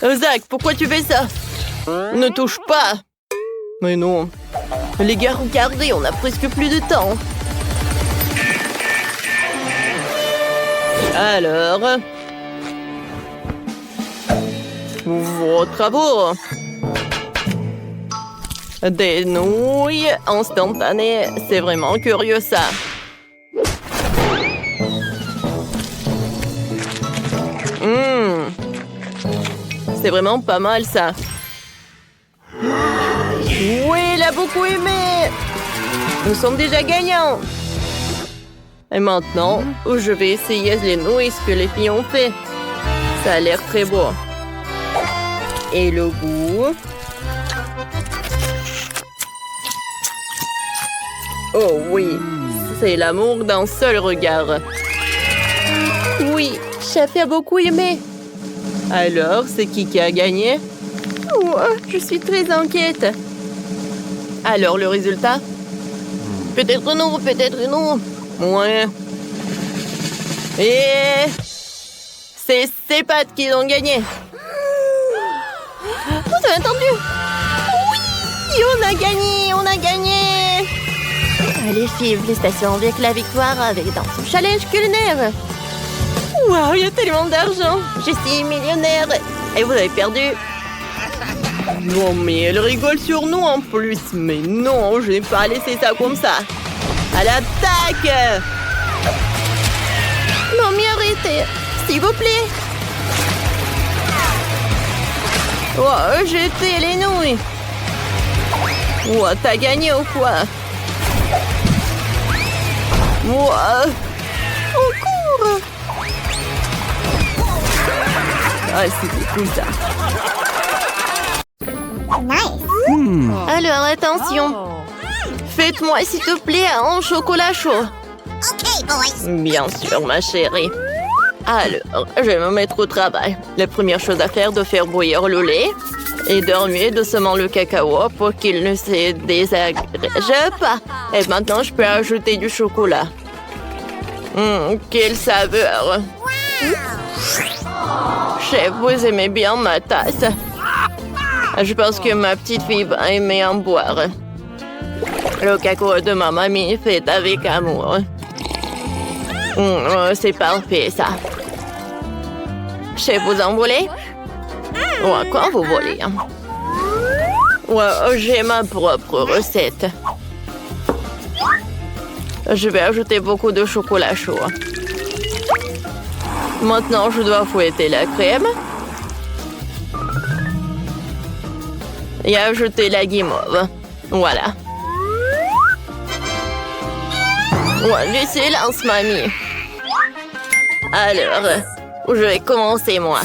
Zach, pourquoi tu fais ça? Ne touche pas. Mais non. Les gars, regardez, on a presque plus de temps. Alors... vos travaux. Des nouilles instantanées. C'est vraiment curieux, ça. C'est vraiment pas mal, ça. a beaucoup aimé. Nous sommes déjà gagnants. Et maintenant, je vais essayer les noix que les filles ont fait. Ça a l'air très beau. Et le goût? Oh oui, c'est l'amour d'un seul regard. Oui, chef a beaucoup aimé. Alors, c'est qui a gagné? Oh, je suis très inquiète. Alors, le résultat? Peut-être non, peut-être non. Ouais. Et c'est ces pâtes qui ont gagné. Vous avez entendu? Oui, on a gagné, on a gagné. Les filles, félicitations avec la victoire dans son challenge culinaire. Waouh, il y a tellement d'argent. Je suis millionnaire. Et vous avez perdu. Non, mais elle rigole sur nous en plus. Mais non, je n'ai pas laissé ça comme ça. À l'attaque! Non, mais arrêtez, s'il vous plaît. Oh, jetez les nouilles. Oh, t'as gagné ou quoi? Oh, au cours! Ah, c'était cool ça. Nice. Alors, attention. Faites-moi, s'il te plaît, un chocolat chaud. Okay, boys. Bien sûr, ma chérie. Alors, je vais me mettre au travail. La première chose à faire est de faire bouillir le lait et de remuer doucement le cacao pour qu'il ne se désagrège pas. Et maintenant, je peux ajouter du chocolat. Quelle saveur! Chef, vous aimez bien ma tasse? Je pense que ma petite fille va aimer en boire. Le cacao de ma mamie fait avec amour. C'est parfait, ça. Chef, vous en voulez? Ouais, quand vous voulez. Ouais, j'ai ma propre recette. Je vais ajouter beaucoup de chocolat chaud. Maintenant, je dois fouetter la crème. Et ajouter la guimauve. Voilà. Ouais, du silence, mamie. Alors, je vais commencer, moi.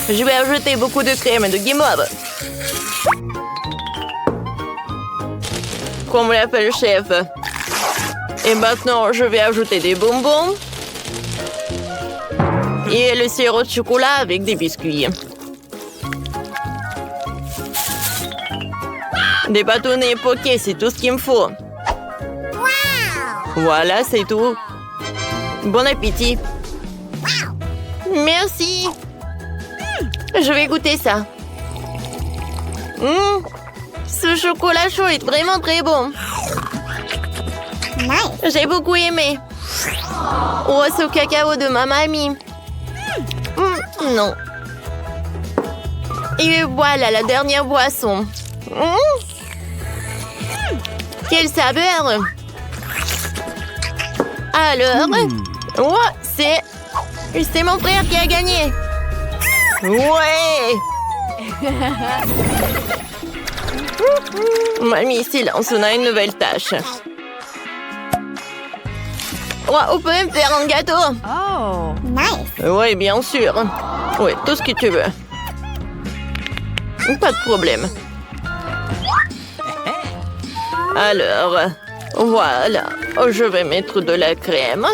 Je vais ajouter beaucoup de crème et de guimauve. Comme l'appelle le chef. Et maintenant, je vais ajouter des bonbons. Et le sirop de chocolat avec des biscuits. Des bâtonnets poqués, c'est tout ce qu'il me faut. Voilà, c'est tout. Bon appétit. Merci. Je vais goûter ça. Ce chocolat chaud est vraiment très bon. Nice. J'ai beaucoup aimé. Oh, ce cacao de ma mamie. Non. Et voilà la dernière boisson. Quelle saveur! Alors, oh, c'est mon frère qui a gagné. Ouais! Mamie, silence, on a une nouvelle tâche. Ouais, on peut me faire un gâteau. Oh. Nice. Oui, bien sûr. Oui, tout ce que tu veux. Pas de problème. Alors, voilà. Je vais mettre de la crème.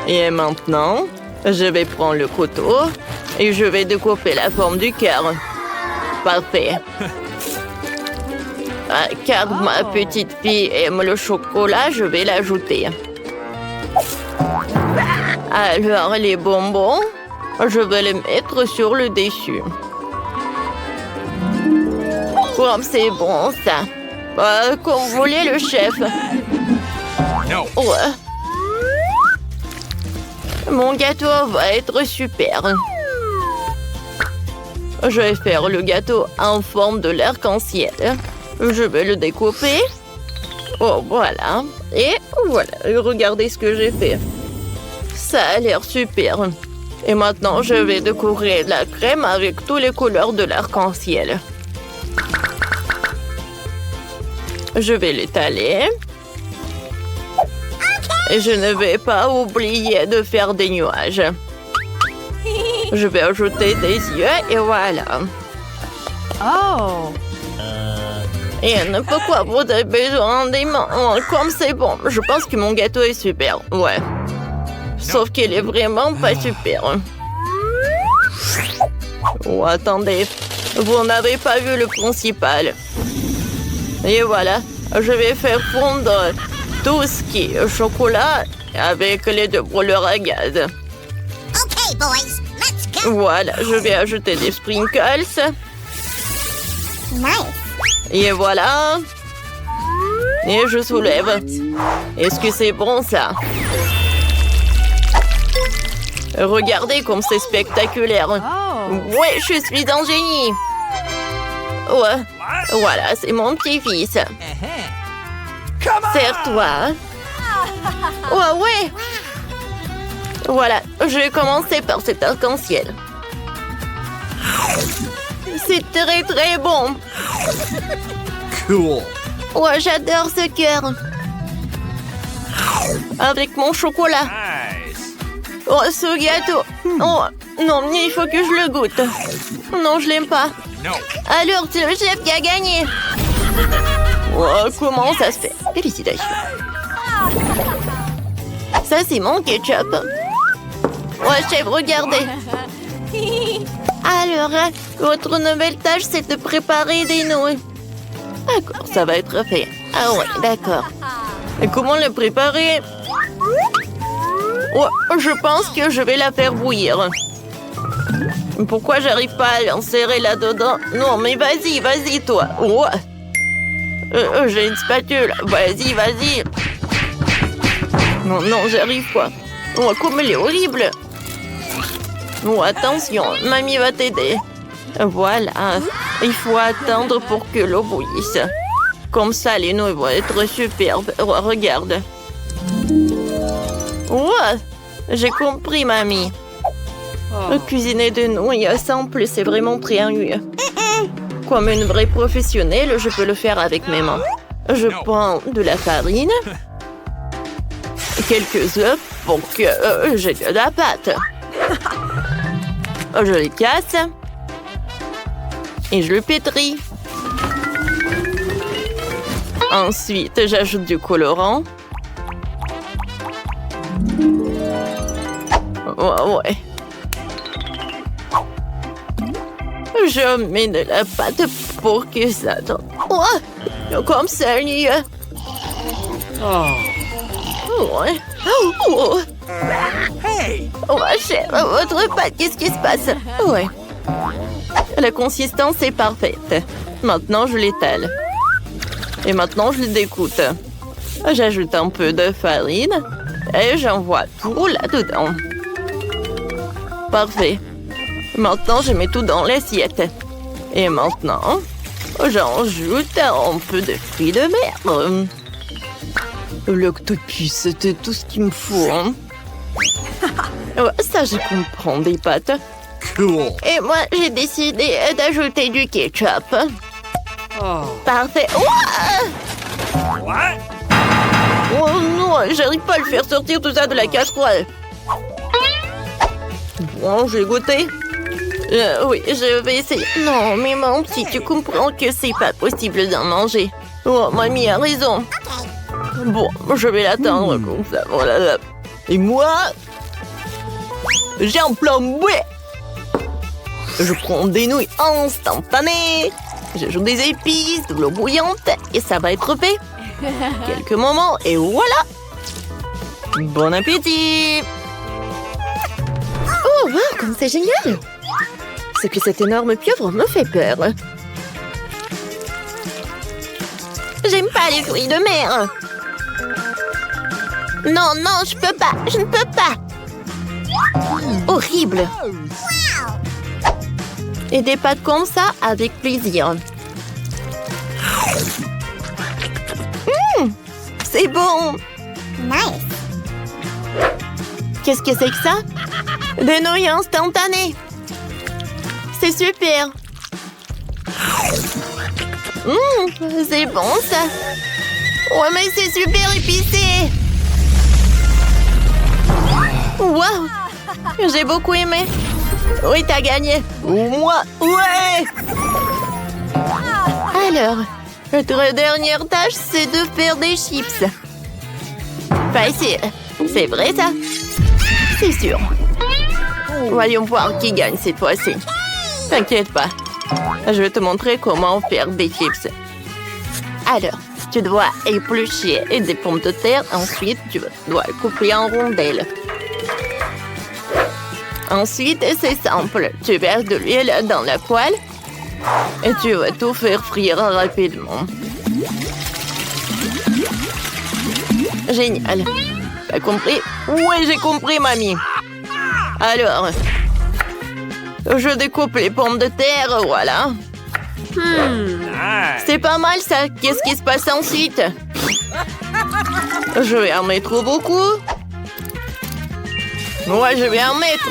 Et maintenant, je vais prendre le couteau et je vais découper la forme du cœur. Parfait. Car ma petite fille aime le chocolat, je vais l'ajouter. Alors, les bonbons, je vais les mettre sur le dessus. Oh, c'est bon, ça. Comme vous voulez, le chef. No. Ouais. Mon gâteau va être super. Je vais faire le gâteau en forme de l'arc-en-ciel. Je vais le découper. Oh, voilà. Et voilà, regardez ce que j'ai fait. Ça a l'air super. Et maintenant, je vais décorer la crème avec toutes les couleurs de l'arc-en-ciel. Je vais l'étaler. Et je ne vais pas oublier de faire des nuages. Je vais ajouter des yeux et voilà. Oh. Et pourquoi vous avez besoin des mains? Oh, comme c'est bon. Je pense que mon gâteau est super. Ouais. Sauf qu'il est vraiment pas super. Oh, attendez. Vous n'avez pas vu le principal. Et voilà. Je vais faire fondre tout ce qui est chocolat avec les deux brûleurs à gaz. Okay, boys, let's go. Voilà. Je vais ajouter des sprinkles. Nice. Et voilà. Et je soulève. Est-ce que c'est bon, ça? Regardez comme c'est spectaculaire. Ouais, je suis un génie. Ouais. Voilà, c'est mon petit-fils. Serre-toi. Ouais, ouais. Voilà, je vais commencer par cet arc-en-ciel. C'est très, très bon. Cool. Ouais, j'adore ce cœur. Avec mon chocolat. Nice. Oh, ce gâteau. Oh, non, mais il faut que je le goûte. Non, je l'aime pas. No. Alors, c'est le chef qui a gagné. Oh, comment ça se fait? Félicitations. Ça, c'est mon ketchup. Ouais, chef, regardez. Alors, votre nouvelle tâche, c'est de préparer des nouilles. D'accord, ça va être fait. Ah ouais, d'accord. Et comment le préparer? Ouais, je pense que je vais la faire bouillir. Pourquoi j'arrive pas à l'insérer là-dedans? Non, mais vas-y, vas-y, toi. Ouais. J'ai une spatule. Vas-y, vas-y. Non, non, j'arrive pas. Oh, comme elle est horrible. Oh, attention, mamie va t'aider. Voilà. Il faut attendre pour que l'eau bouillisse. Comme ça, les nouilles vont être superbes. Oh, regarde. Ouais, j'ai compris, mamie. Cuisiner des nouilles simple, c'est vraiment très ennuyeux. Comme une vraie professionnelle, je peux le faire avec mes mains. Je prends de la farine, quelques œufs pour que j'ai de la pâte. Je les casse et je le pétris. Ensuite, j'ajoute du colorant. Ouais. Je mets de la pâte pour que ça tombe. Oh, comme ça, lui. Ouais. Oh. Hey. Ouais, chef, votre pâte, qu'est-ce qui se passe? Ouais. La consistance est parfaite. Maintenant, je l'étale. Et maintenant, je le découpe. J'ajoute un peu de farine et j'envoie tout là-dedans. Parfait. Maintenant, je mets tout dans l'assiette. Et maintenant, j'ajoute un peu de fruits de mer. L'octopus, c'était tout ce qu'il me faut. Hein? Ouais, ça, je comprends des pâtes. Cool. Et moi, j'ai décidé d'ajouter du ketchup. Parfait. What? Oh non, j'arrive pas à le faire sortir tout ça de la casserole. Bon, j'ai goûté. Oui, je vais essayer. Non, mais mon petit, tu comprends que c'est pas possible d'en manger. Oh, mamie a raison. Bon, je vais l'attendre comme ça. Oh là là. Et moi, j'ai un plan B. Je prends des nouilles instantanées. J'ajoute des épices, de l'eau bouillante et ça va être fait. Quelques moments et voilà. Bon appétit. Oh, wow, comme c'est génial. C'est que cette énorme pieuvre me fait peur. J'aime pas les fruits de mer. Non, non, je peux pas. Je ne peux pas. Horrible. Et des pâtes comme ça, avec plaisir. C'est bon. Nice. Qu'est-ce que c'est que ça? Des nouilles instantanées. C'est super. C'est bon ça. Ouais, mais c'est super épicé. Wow, j'ai beaucoup aimé. Oui, t'as gagné. Moi, ouais. Alors, notre dernière tâche, c'est de faire des chips. Facile. C'est vrai ça? C'est sûr. Voyons voir qui gagne cette fois-ci. T'inquiète pas. Je vais te montrer comment faire des chips. Alors, tu dois éplucher des pommes de terre. Ensuite, tu dois couper en rondelles. Ensuite, c'est simple. Tu verses de l'huile dans la poêle et tu vas tout faire frire rapidement. Génial. T'as compris? Oui, j'ai compris, mamie. Alors, je découpe les pommes de terre, voilà. C'est pas mal ça. Qu'est-ce qui se passe ensuite? Je vais en mettre beaucoup. Ouais, je vais en mettre.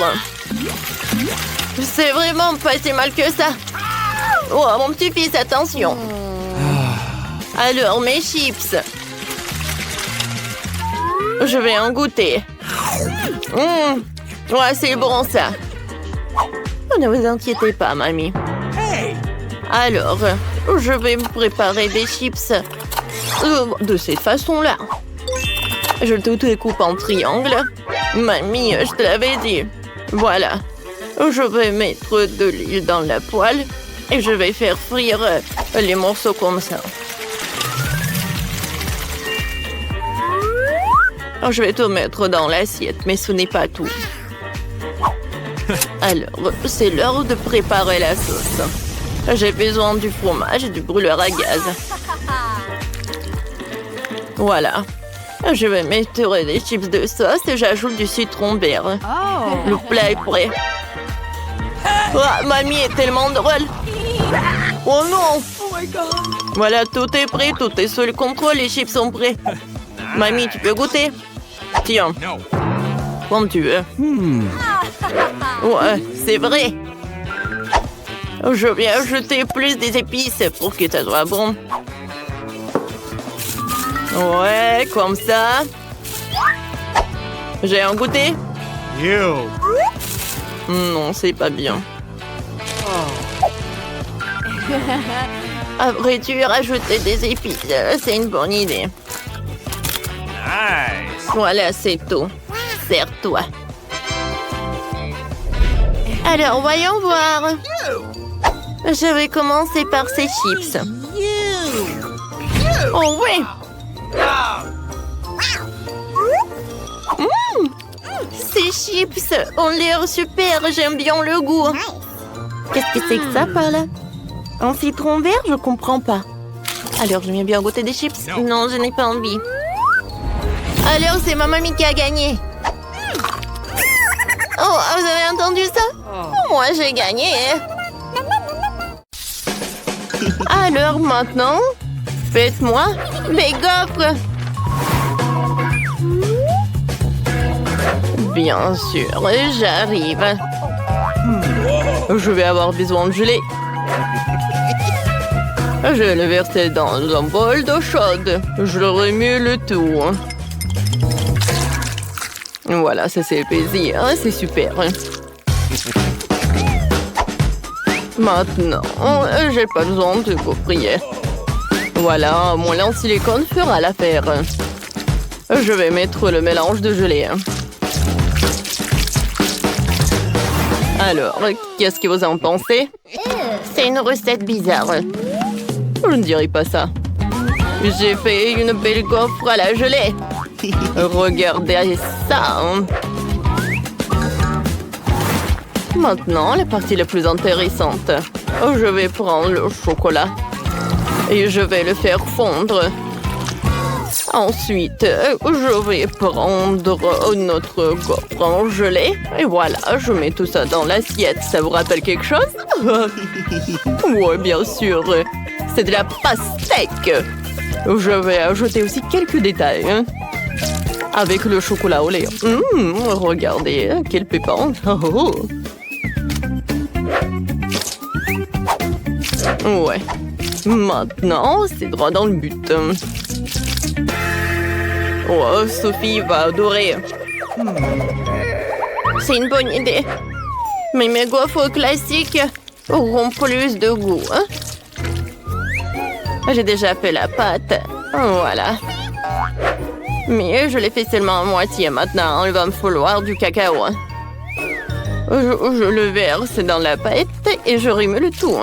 C'est vraiment pas si mal que ça. Oh, mon petit-fils, attention. Alors, mes chips. Je vais en goûter. Ouais, c'est bon ça. Ne vous inquiétez pas, mamie. Alors, je vais me préparer des chips de cette façon-là. Je tout découpe en triangle. Mamie, je te l'avais dit. Voilà. Je vais mettre de l'huile dans la poêle et je vais faire frire les morceaux comme ça. Je vais tout mettre dans l'assiette, mais ce n'est pas tout. Alors, c'est l'heure de préparer la sauce. J'ai besoin du fromage et du brûleur à gaz. Voilà. Je vais mettre des chips de sauce et j'ajoute du citron vert. Le plat est prêt. Oh, mamie est tellement drôle. Oh non! Voilà, tout est prêt, tout est sous le contrôle, les chips sont prêts. Mamie, tu peux goûter? Tiens. Comme tu veux. Ouais, c'est vrai. Je vais ajouter plus des épices pour que ça soit bon. Ouais, comme ça. J'ai un goûter? You. Non, c'est pas bien. Après, tu rajouter des épices. C'est une bonne idée. Nice. Voilà, c'est tout. Sers-toi. Alors, voyons voir. Je vais commencer par ces chips. Oh oui! Ces chips ont l'air super, j'aime bien le goût. Qu'est-ce que c'est que ça par là? Un citron vert, je comprends pas. Alors, j'aime bien goûter des chips? Non, je n'ai pas envie. Alors, c'est ma mamie qui a gagné. Oh, vous avez entendu ça? Moi, j'ai gagné. Alors, maintenant, faites-moi des gaufres. Bien sûr, j'arrive. Je vais avoir besoin de gelée. Je vais le verser dans un bol d'eau chaude. Je le remue le tout. Voilà, ça c'est plaisir. C'est super. Maintenant, j'ai pas besoin de couvrir. Voilà, mon lait en silicone fera l'affaire. Je vais mettre le mélange de gelée. Alors, qu'est-ce que vous en pensez? C'est une recette bizarre. Je ne dirais pas ça. J'ai fait une belle gaufre à la gelée. Regardez ça. Maintenant, la partie la plus intéressante. Je vais prendre le chocolat et je vais le faire fondre. Ensuite, je vais prendre notre gaufre en gelée. Et voilà, je mets tout ça dans l'assiette. Ça vous rappelle quelque chose? Oui, bien sûr. C'est de la pastèque. Je vais ajouter aussi quelques détails. Avec le chocolat au lait. Regardez, quelle pépante. Ouais. Maintenant, c'est droit dans le but. Oh, Sophie va adorer. C'est une bonne idée. Mais mes gaufres classiques auront plus de goût. Hein? J'ai déjà fait la pâte. Voilà. Mais je l'ai fait seulement à moitié maintenant. Il va me falloir du cacao. Je le verse dans la pâte et je rime le tout.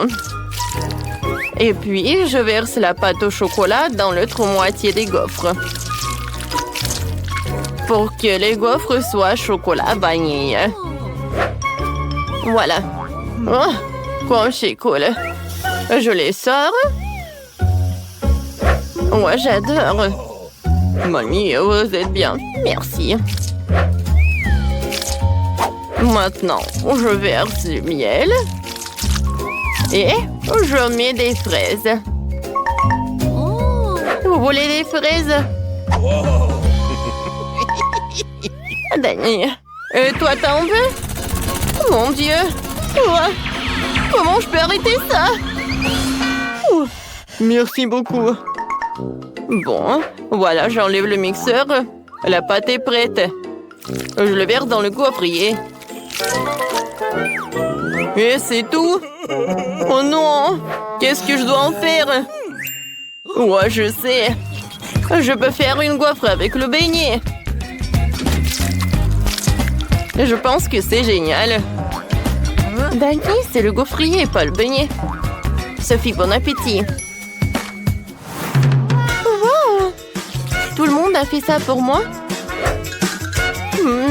Et puis, je verse la pâte au chocolat dans l'autre moitié des gaufres. Pour que les gaufres soient chocolat vanille. Voilà. Oh, comme c'est cool. Je les sors. Ouais, j'adore. Mamie, vous êtes bien. Merci. Maintenant, je verse du miel. Et je mets des fraises. Vous voulez des fraises? Danny, toi t'en veux? Mon Dieu! Ouais. Comment je peux arrêter ça? Merci beaucoup. Bon, voilà, j'enlève le mixeur. La pâte est prête. Je le verse dans le gaufrier. Et c'est tout? Oh non! Qu'est-ce que je dois en faire? Ouais, je sais. Je peux faire une gaufre avec le beignet. Je pense que c'est génial. Danny, c'est le gaufrier, pas le beignet. Sophie, bon appétit. Wow! Tout le monde a fait ça pour moi?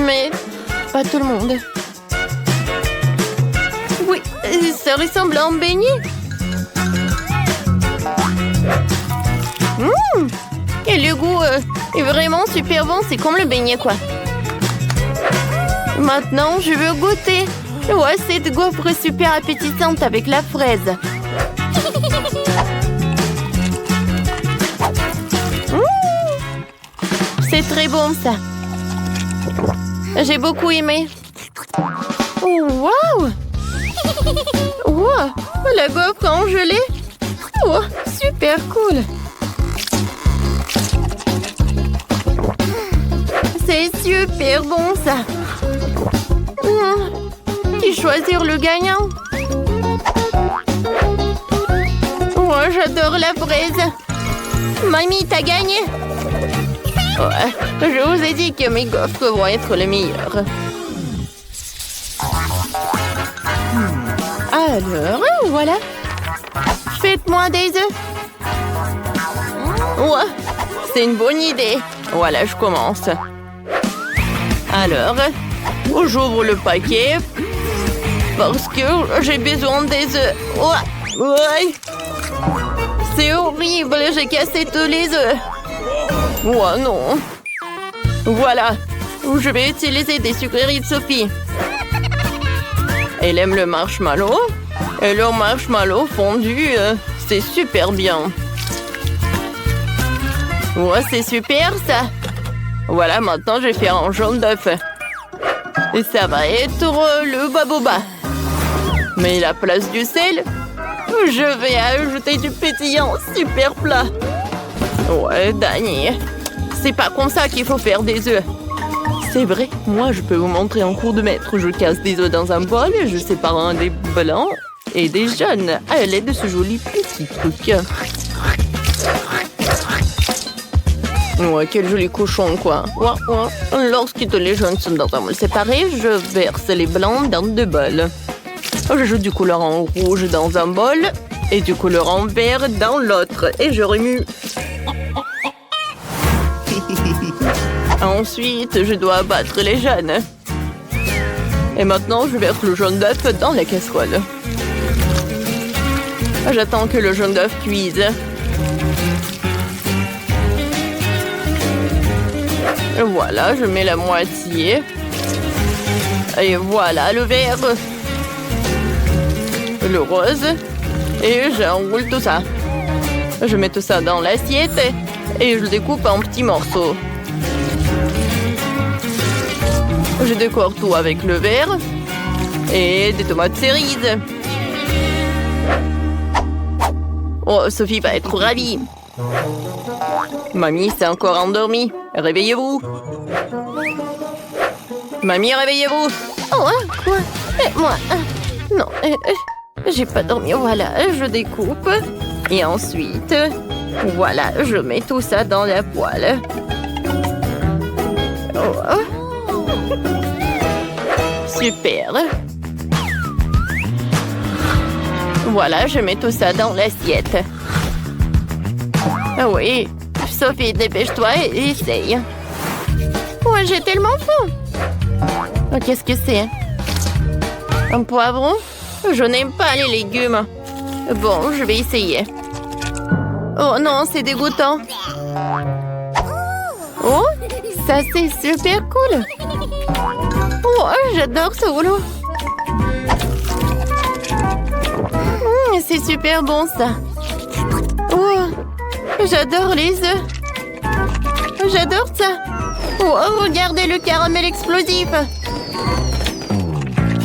Mais pas tout le monde. Oui, ça ressemble à un beignet. Et le goût est vraiment super bon. C'est comme le beignet, quoi. Maintenant, je veux goûter. Ouais, cette gaufre super appétissante avec la fraise. C'est très bon, ça. J'ai beaucoup aimé. Oh, wow! Wow! La gaufre en gelée. Oh, super cool. C'est super bon, ça. Et choisir le gagnant. Oh, j'adore la fraise. Mamie, t'as gagné. Ouais, je vous ai dit que mes gaufres vont être les meilleures. Alors, voilà. Faites-moi des œufs. Ouais, c'est une bonne idée. Voilà, je commence. Alors, j'ouvre le paquet parce que j'ai besoin des œufs. Ouais. C'est horrible, j'ai cassé tous les œufs. Oh non. Voilà, je vais utiliser des sucreries de Sophie. Elle aime le marshmallow. Et le marshmallow fondu, c'est super bien. Ouais, c'est super ça. Voilà, maintenant je vais faire un jaune d'œuf. Et ça va être le baboba. Mais la place du sel, je vais ajouter du pétillant super plat. Ouais, Danny, c'est pas comme ça qu'il faut faire des œufs. C'est vrai, moi je peux vous montrer en cours de maître. Je casse des œufs dans un bol, je sépare un des blancs et des jaunes à l'aide de ce joli petit truc. Ouais, quel joli cochon, quoi. Ouais. Lorsque tous les jaunes sont dans un bol séparé, je verse les blancs dans 2 bols. J'ajoute du colorant rouge dans un bol et du colorant vert dans l'autre. Et je remue. Ensuite, je dois abattre les jaunes. Et maintenant, je verse le jaune d'œuf dans la casserole. J'attends que le jaune d'œuf cuise. Voilà, je mets la moitié. Et voilà le vert. Le rose. Et j'enroule tout ça. Je mets tout ça dans l'assiette et je le découpe en petits morceaux. Je décore tout avec le vert et des tomates cerises. Oh, Sophie va être ravie. Mamie s'est encore endormie. Réveillez-vous. Mamie, réveillez-vous. Oh, hein, quoi? Moi, non, j'ai pas dormi. Voilà, je découpe. Et ensuite, voilà, je mets tout ça dans la poêle. Oh. Super. Voilà, je mets tout ça dans l'assiette. Ah oui, Sophie, dépêche-toi et essaye. Ouais, j'ai tellement faim. Oh, qu'est-ce que c'est? Un poivron? Je n'aime pas les légumes. Bon, je vais essayer. Oh non, c'est dégoûtant. Oh, ça c'est super cool. Oh, j'adore ce rouleau. C'est super bon ça. Oh, j'adore les œufs. J'adore ça. Oh, regardez le caramel explosif.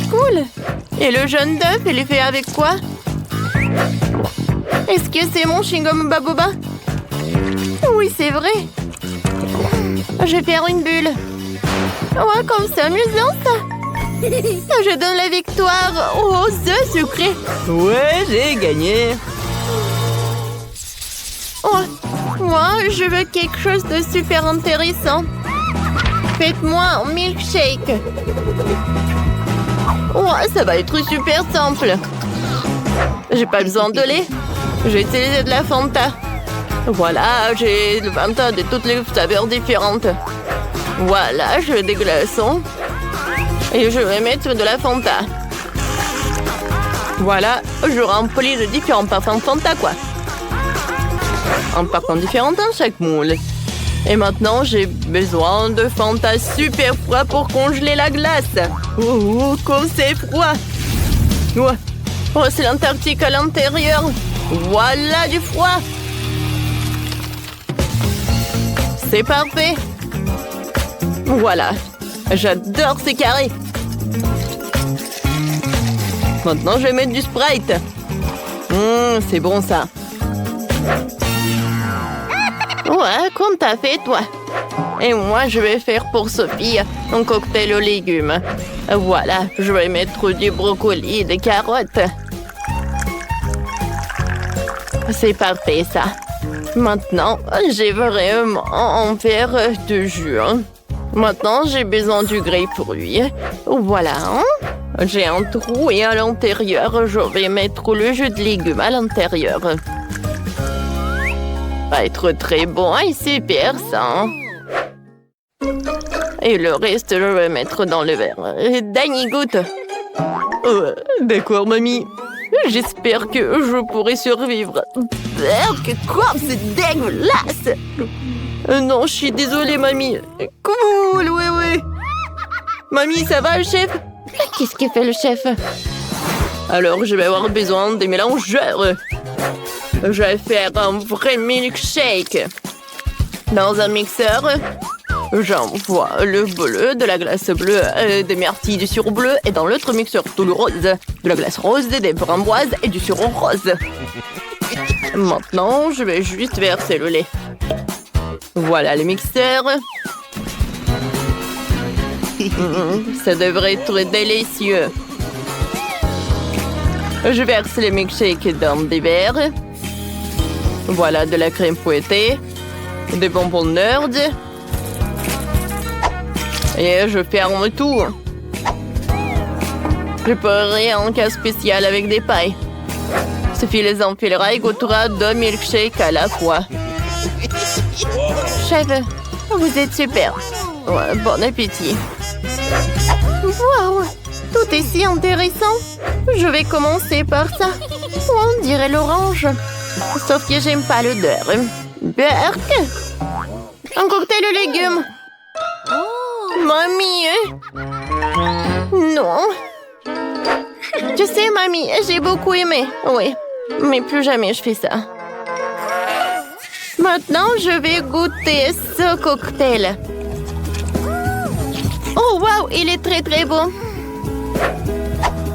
Cool. Et le jaune d'œuf, il est fait avec quoi? Est-ce que c'est mon chewing-gum Baboba? Oui, c'est vrai. Je vais faire une bulle. Ouais, comme c'est amusant ça. Je donne la victoire aux œufs sucrés. Ouais, j'ai gagné. Oh, moi, je veux quelque chose de super intéressant. Faites-moi un milkshake. Oh, ça va être super simple. J'ai pas besoin de lait. J'ai utilisé de la Fanta. Voilà, j'ai le Fanta de toutes les saveurs différentes. Voilà, je veux des glaçons. Et je vais mettre de la Fanta. Voilà, je remplis de différents parfums Fanta, quoi. Un parfum différent dans chaque moule. Et maintenant, j'ai besoin de Fanta super froid pour congeler la glace. Oh, comme c'est froid. Ouais. Oh, c'est l'Antarctique à l'intérieur. Voilà du froid. C'est parfait. Voilà. J'adore ces carrés. Maintenant, je vais mettre du Sprite. C'est bon, ça. Ouais, comme t'as fait, toi. Et moi, je vais faire pour Sophie un cocktail aux légumes. Voilà, je vais mettre du brocoli et des carottes. C'est parfait, ça. Maintenant, j'ai vraiment un verre de jus. Maintenant, j'ai besoin du grapefruit. Voilà. J'ai un trou et à l'intérieur, je vais mettre le jus de légumes à l'intérieur. Va être très bon et super, ça. Et le reste, je vais mettre dans le verre. Danny, goûte. D'accord, mamie. J'espère que je pourrai survivre. Quoi? C'est dégueulasse! Non, je suis désolée, mamie. Cool, oui. Mamie, ça va, le chef? Qu'est-ce que fait le chef? Alors, je vais avoir besoin des mélangeurs. Je vais faire un vrai milkshake. Dans un mixeur, j'envoie le bleu, de la glace bleue, des myrtilles, du sirop bleu. Et dans l'autre mixeur, tout le rose, de la glace rose, des framboises et du sirop rose. Maintenant, je vais juste verser le lait. Voilà le mixeur. Ça devrait être délicieux. Je verse les milkshakes dans des verres. Voilà de la crème fouettée, des bonbons Nerd. Et je ferme tout. Je ferai un cas spécial avec des pailles. Sophie les enfilera et goûtera 2 milkshakes à la fois. Chef, vous êtes super. Ouais, bon appétit. Waouh, tout est si intéressant. Je vais commencer par ça. On dirait l'orange. Sauf que j'aime pas l'odeur. Berk. Un cocktail aux légumes. Mamie. Non. Tu sais, mamie, j'ai beaucoup aimé. Oui, mais plus jamais je fais ça. Maintenant, je vais goûter ce cocktail. Oh, wow, il est très, très beau.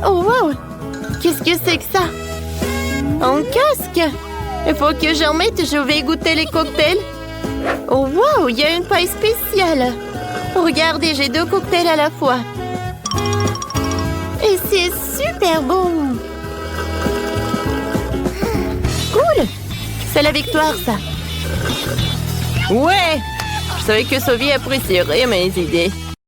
Oh, wow, qu'est-ce que c'est que ça? Un casque? Il faut que j'en mette, je vais goûter les cocktails. Oh wow, il y a une paille spéciale. Regardez, j'ai 2 cocktails à la fois. Et c'est super bon. Cool. C'est la victoire, ça. Ouais. Je savais que Sophie apprécierait mes idées.